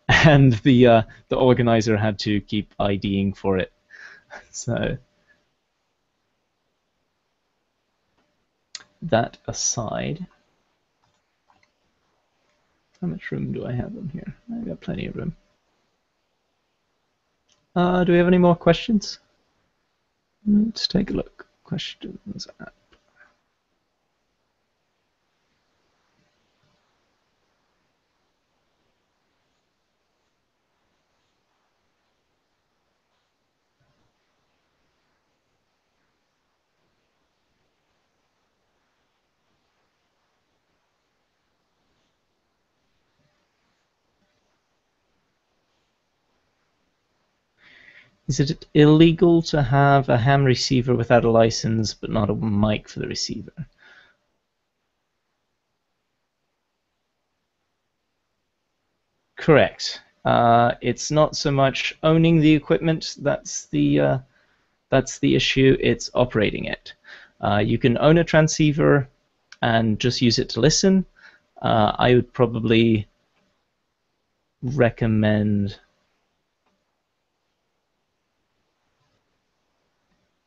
Speaker 1: and the organizer had to keep IDing for it. So that aside, how much room do I have on here? I've got plenty of room. Do we have any more questions? Let's take a look. Questions. Is it illegal to have a ham receiver without a license but not a mic for the receiver? Correct. It's not so much owning the equipment that's the issue. It's operating it. You can own a transceiver and just use it to listen. I would probably recommend.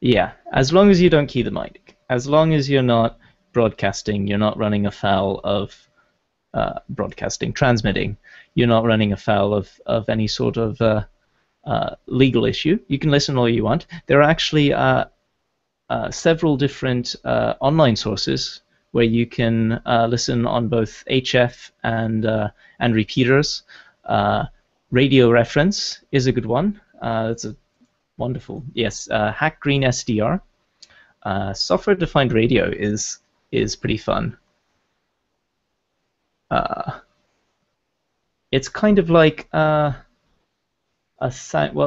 Speaker 1: Yeah, as long as you don't key the mic, as long as you're not broadcasting, you're not running afoul of broadcasting, transmitting, you're not running afoul of any sort of legal issue. You can listen all you want. There are actually several different online sources where you can listen on both HF and repeaters. Radio Reference is a good one. It's a wonderful. Yes, Hack Green SDR. Software-defined radio is pretty fun. It's kind of like well,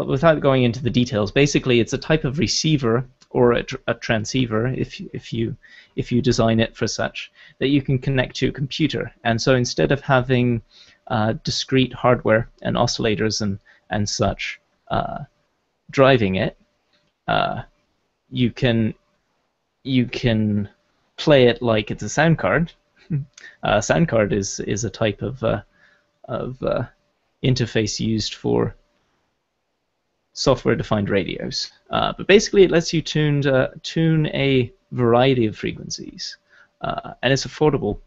Speaker 1: without going into the details, basically it's a type of receiver or a transceiver, if you design it for such, that you can connect to a computer. And so instead of having discrete hardware and oscillators and such driving it, you can play it like it's a sound card. A sound card is a type of interface used for software-defined radios. But basically, it lets you tune a variety of frequencies, and it's affordable.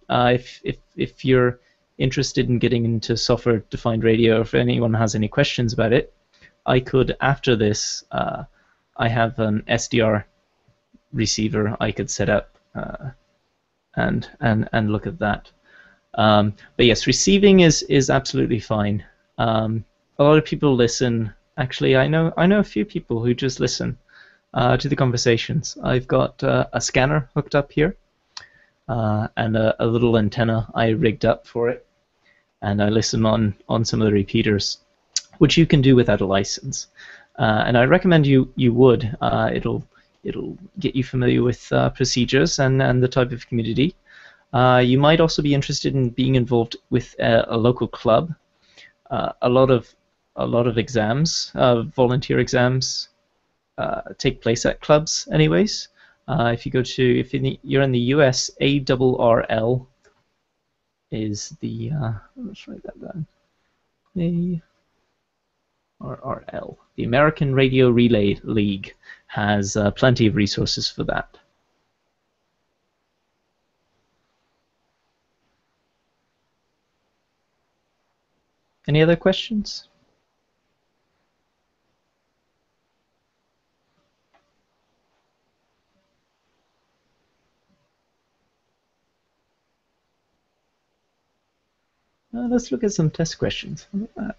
Speaker 1: If you're interested in getting into software-defined radio, if anyone has any questions about it, I could, after this, I have an SDR receiver I could set up and look at that. But yes, receiving is absolutely fine. A lot of people listen. Actually, I know a few people who just listen to the conversations. I've got a scanner hooked up here and a little antenna I rigged up for it, and I listen on some of the repeaters, which you can do without a license. And I recommend you would. It'll get you familiar with procedures and the type of community. You might also be interested in being involved with a local club. A lot of exams, volunteer exams, take place at clubs. Anyways, if you go to you're in the US, ARRL is the let's write that down. ARRL, the American Radio Relay League, has plenty of resources for that. Any other questions? Let's look at some test questions. How about that?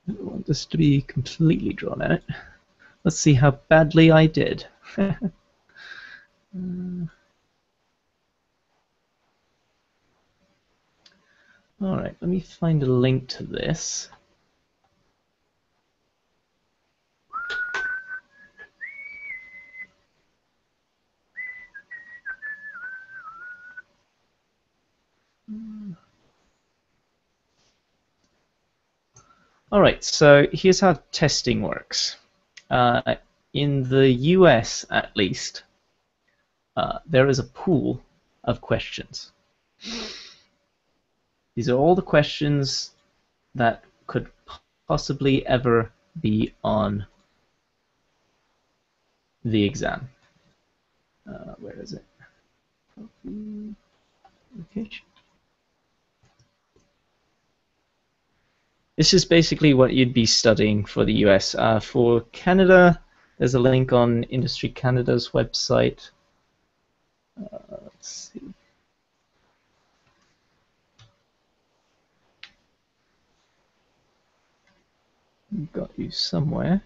Speaker 1: I don't want this to be completely drawn out. Let's see how badly I did. All right, let me find a link to this. All right, so here's how testing works. In the US, at least, there is a pool of questions. These are all the questions that could possibly ever be on the exam. Where is it? Okay. This is basically what you'd be studying for the US. For Canada, there's a link on Industry Canada's website. Let's see. Got you somewhere.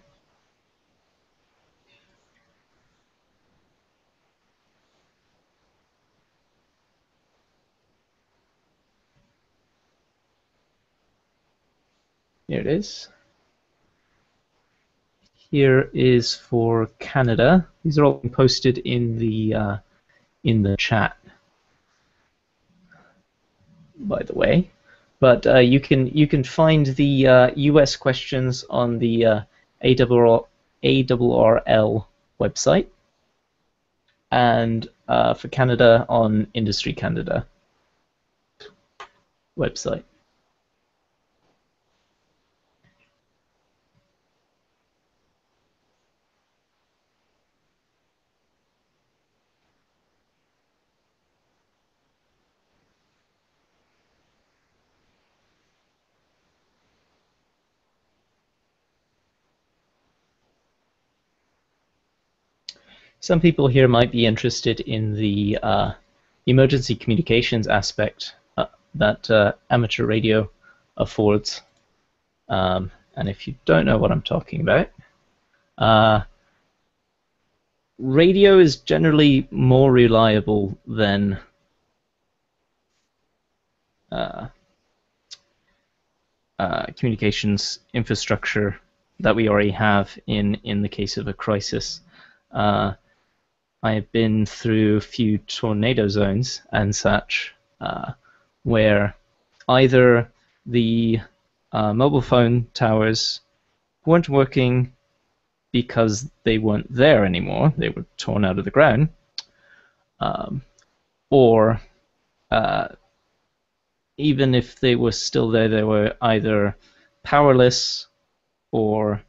Speaker 1: Here it is. Here is for Canada. These are all posted in the chat, by the way. But you can find the US questions on the ARRL website, and for Canada on Industry Canada website. Some people here might be interested in the emergency communications aspect that amateur radio affords. And if you don't know what I'm talking about, radio is generally more reliable than communications infrastructure that we already have in the case of a crisis. I have been through a few tornado zones and such where either the mobile phone towers weren't working because they weren't there anymore, they were torn out of the ground, or even if they were still there, they were either powerless or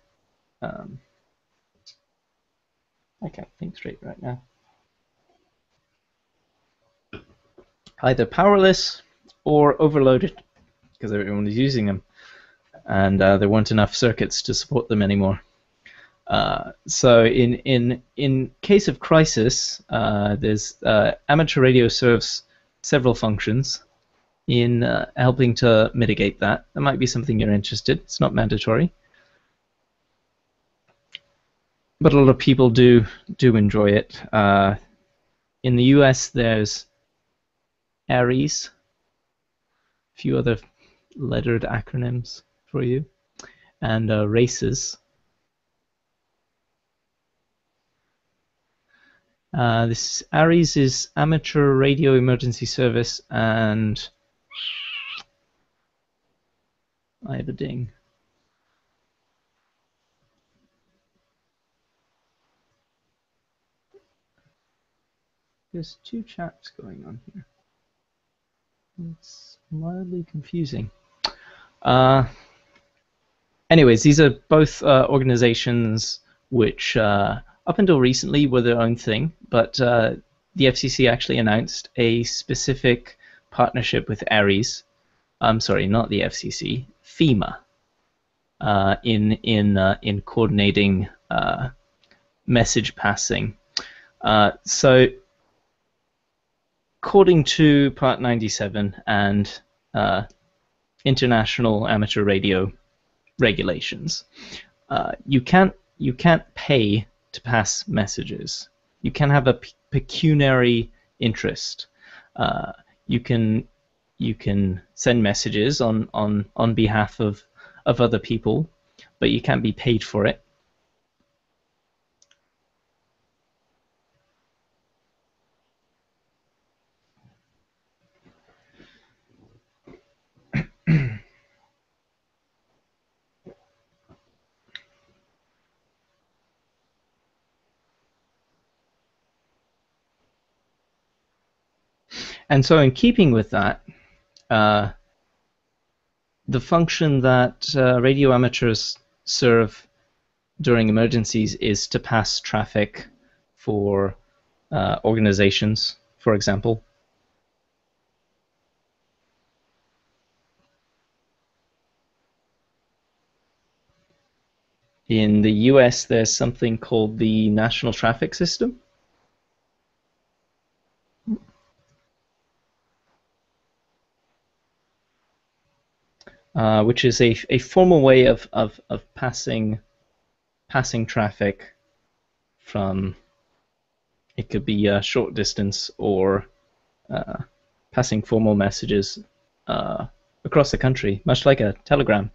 Speaker 1: I can't think straight right now. Either powerless or overloaded because everyone was using them, and there weren't enough circuits to support them anymore. So in case of crisis, there's amateur radio serves several functions in helping to mitigate that. That might be something you're interested. It's not mandatory, but a lot of people do enjoy it. In the US, there's ARES, a few other lettered acronyms for you, and RACES. This ARES is Amateur Radio Emergency Service, and I have a ding. There's two chats going on here. It's mildly confusing. Anyways, these are both organizations which, up until recently, were their own thing, but the FCC actually announced a specific partnership with ARES. I'm sorry, not the FCC, FEMA, in coordinating message passing. So, according to Part 97 and international amateur radio regulations, you can't pay to pass messages. You can have a pecuniary interest. You can send messages on behalf of other people, but you can't be paid for it. And so in keeping with that, the function that radio amateurs serve during emergencies is to pass traffic for organizations, for example. In the US, there's something called the National Traffic System. Which is a formal way of passing traffic from, it could be a short distance or passing formal messages across the country, much like a telegram.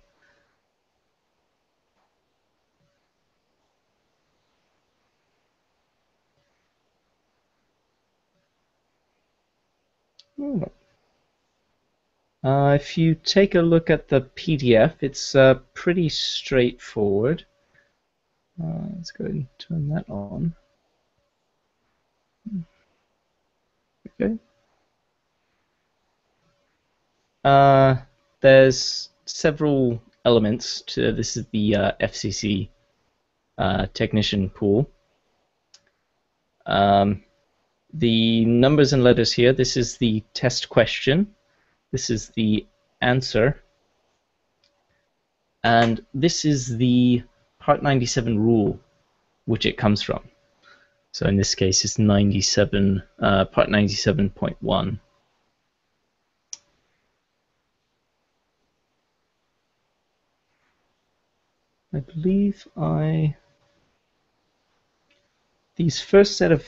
Speaker 1: If you take a look at the PDF, it's pretty straightforward. Let's go ahead and turn that on. Okay. There's several elements to this. Is the FCC technician pool. The numbers and letters here, this is the test question. This is the answer. And this is the Part 97 rule, which it comes from. So in this case, it's 97, Part 97.1. I believe these first set of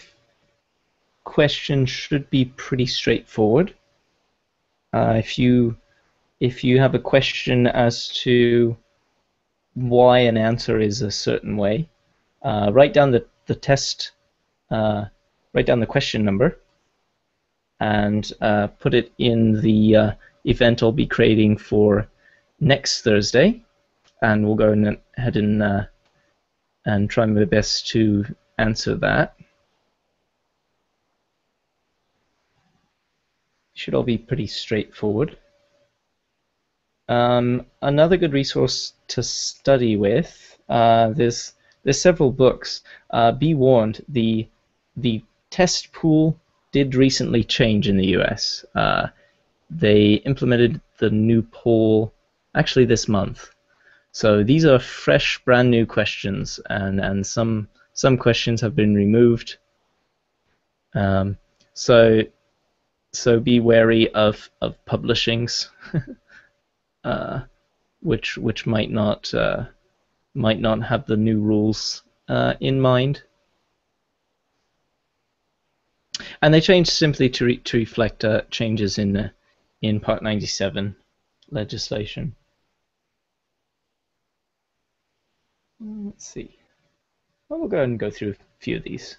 Speaker 1: questions should be pretty straightforward. If you have a question as to why an answer is a certain way, write down the test, write down the question number, and put it in the event I'll be creating for next Thursday, and we'll go ahead and try my best to answer that. Should all be pretty straightforward. Another good resource to study with, there's several books. Be warned, the test pool did recently change in the US. They implemented the new poll actually this month. So these are fresh, brand new questions, and some questions have been removed. So be wary of publishings, which might not have the new rules in mind. And they changed simply to reflect changes in Part 97 legislation. Let's see. Well, we'll go ahead and go through a few of these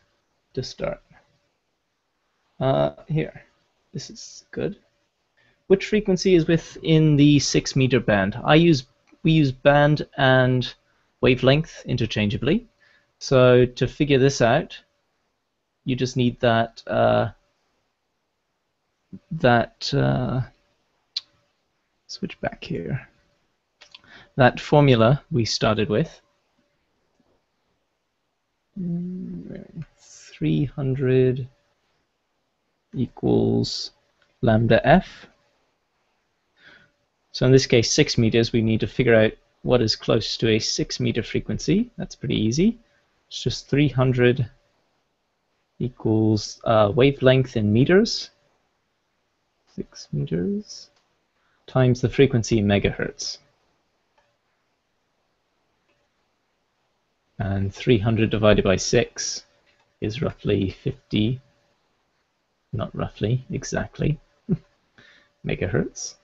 Speaker 1: to start. Here, this is good. Which frequency is within the 6 meter band? We use band and wavelength interchangeably. So to figure this out, you just need that switch back here. That formula we started with. 300 equals lambda f. So in this case, 6 meters, we need to figure out what is close to a 6 meter frequency. That's pretty easy. It's just 300 equals wavelength in meters, 6 meters, times the frequency in megahertz. And 300 divided by 6 is roughly 50, not roughly, exactly, megahertz.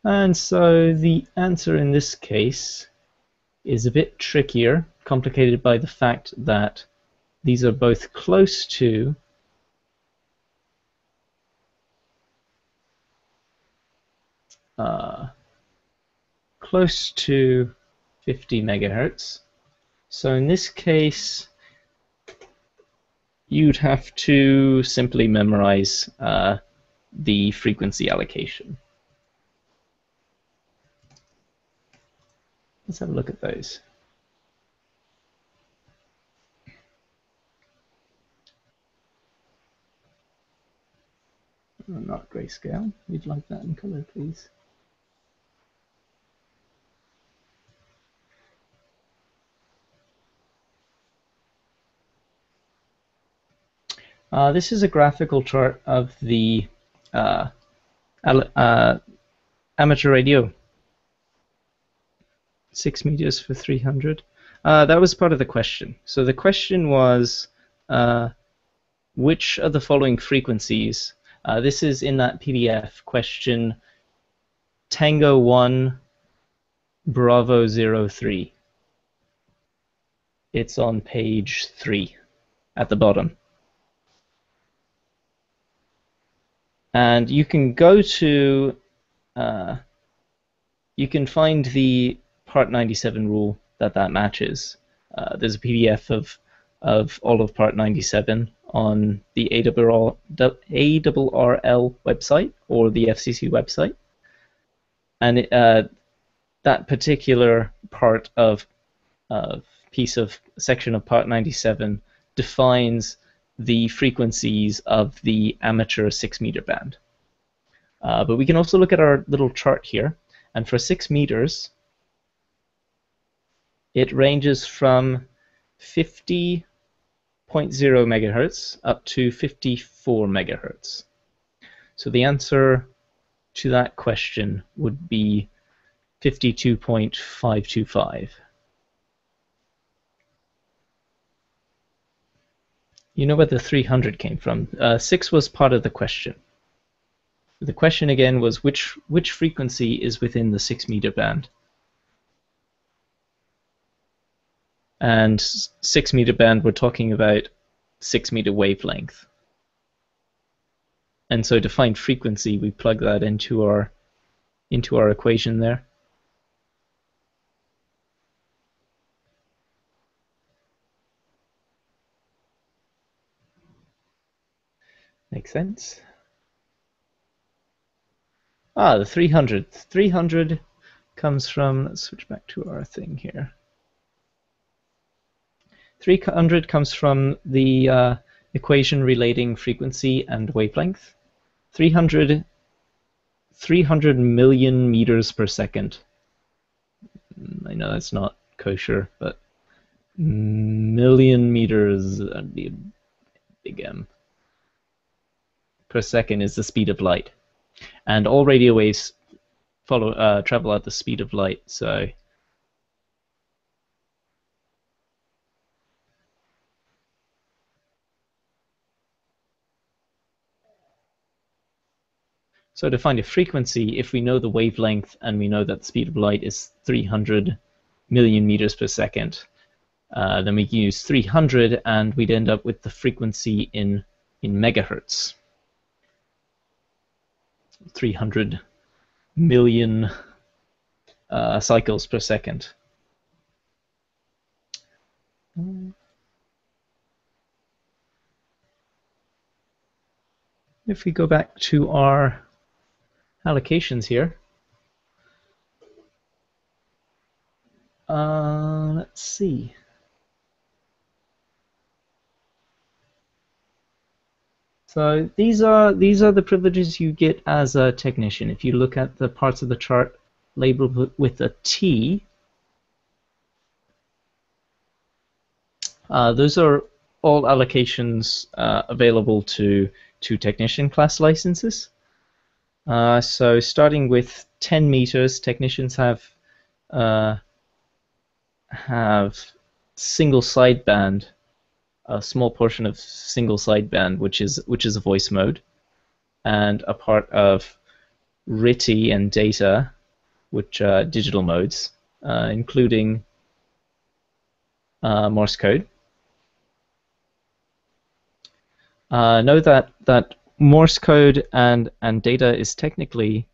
Speaker 1: And so the answer in this case is a bit trickier, complicated by the fact that these are both close to close to 50 megahertz. So in this case, you'd have to simply memorize the frequency allocation. Let's have a look at those. Not grayscale. We'd like that in color, please. This is a graphical chart of the uh, amateur radio. 6 meters for 300. That was part of the question. So the question was, which of the following frequencies, this is in that PDF, question Tango 1 Bravo 03. It's on page 3 at the bottom. And you can go to, you can find the Part 97 rule that matches. There's a PDF of all of Part 97 on the ARRL website or the FCC website. And that particular part of section of Part 97 defines the frequencies of the amateur 6-meter band. But we can also look at our little chart here, and for 6 meters, it ranges from 50.0 megahertz up to 54 megahertz. So the answer to that question would be 52.525. You know where the 300 came from. 6 was part of the question. The question again was which frequency is within the 6-meter band. And 6-meter band, we're talking about 6-meter wavelength. And so to find frequency, we plug that into our equation there. Makes sense. The 300. 300 comes from, let's switch back to our thing here. 300 comes from the equation relating frequency and wavelength. 300 million meters per second. I know that's not kosher, but million meters, that'd be a big M. Per second is the speed of light. And all radio waves travel at the speed of light, so to find a frequency, if we know the wavelength and we know that the speed of light is 300 million meters per second, then we can use 300 and we'd end up with the frequency in megahertz. 300 million cycles per second. If we go back to our allocations here, let's see. So these are the privileges you get as a technician. If you look at the parts of the chart labeled with a T, those are all allocations available to technician class licenses. So starting with 10 meters, technicians have single sideband, a small portion of single sideband, which is a voice mode, and a part of RTTY and data, which are digital modes, including Morse code. Know that Morse code and data is technically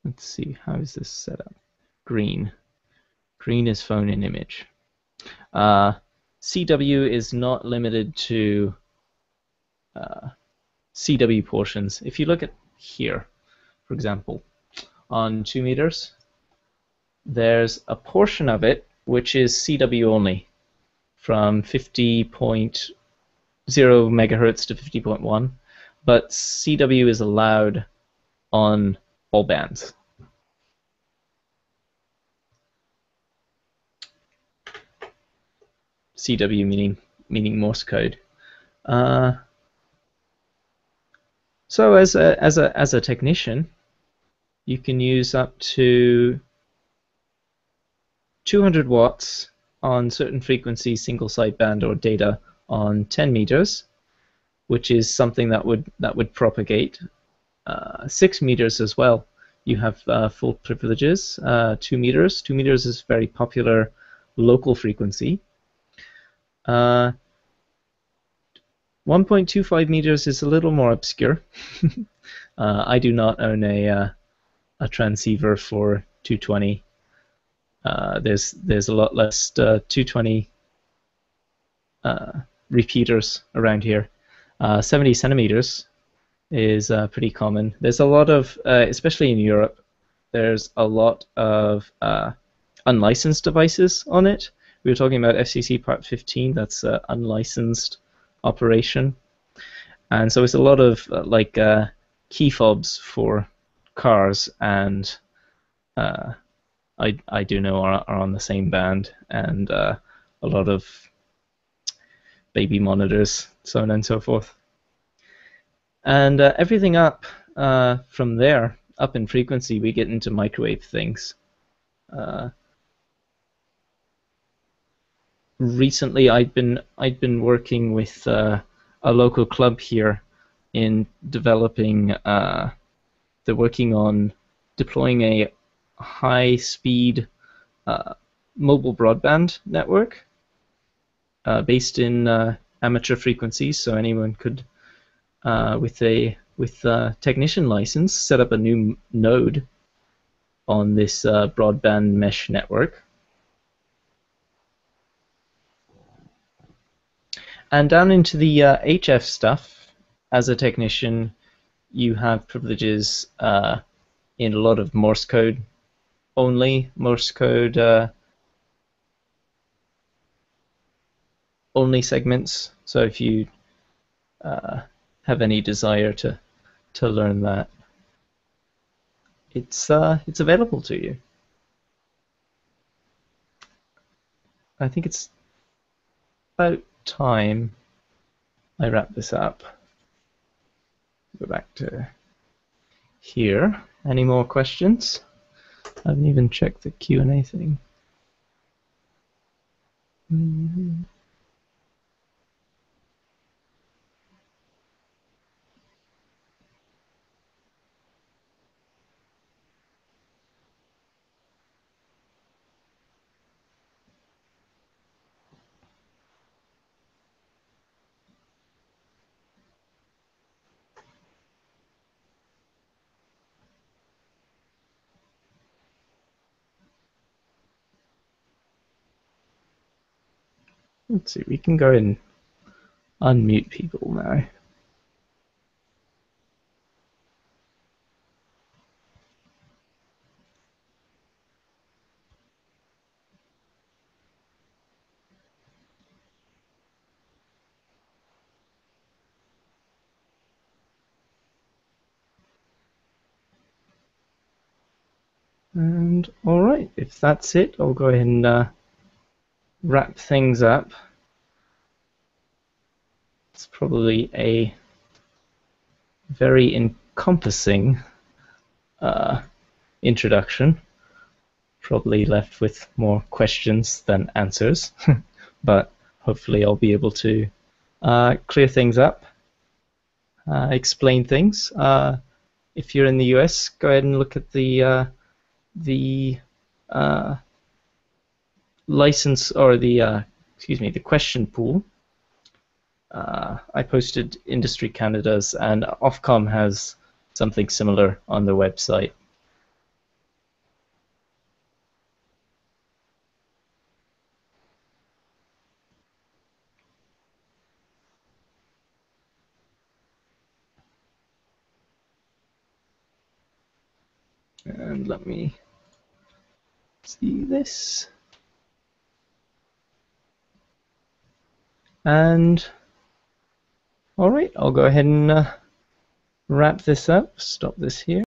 Speaker 1: let's see, how is this set up? Green is phone and image. CW is not limited to CW portions. If you look at here, for example, on 2 meters, there's a portion of it which is CW only, from 50.0 megahertz to 50.1, but CW is allowed on all bands. CW meaning Morse code. So as a technician, you can use up to 200 watts on certain frequencies, single sideband or data on 10 meters, which is something that would propagate. 6 meters as well. You have full privileges. 2 meters. 2 meters is very popular local frequency. 1.25 meters is a little more obscure. I do not own a transceiver for 220. There's a lot less 220 repeaters around here. 70 centimeters is pretty common. There's a lot of, especially in Europe, there's a lot of unlicensed devices on it. We were talking about FCC Part 15, that's unlicensed operation. And so it's a lot of key fobs for cars, and I do know are on the same band, and a lot of baby monitors, so on and so forth. And everything up from there, up in frequency, we get into microwave things. Recently, I'd been working with a local club here in developing. They're working on deploying a high-speed mobile broadband network based in amateur frequencies, so anyone could, with a technician license, set up a new node on this broadband mesh network. And down into the HF stuff, as a technician, you have privileges in a lot of Morse code only, Morse code only segments. So if you have any desire to learn that, it's available to you. I think it's about time I wrap this up. Go back to here. Any more questions? I haven't even checked the Q&A thing. Let's see, we can go and unmute people now. And all right, if that's it, I'll go ahead and wrap things up. It's probably a very encompassing introduction. Probably left with more questions than answers, but hopefully I'll be able to clear things up, explain things. If you're in the US, go ahead and look at the license, or the the question pool. I posted Industry Canada's, and Ofcom has something similar on their website. And let me see this. And all right, I'll go ahead and wrap this up. Stop this here.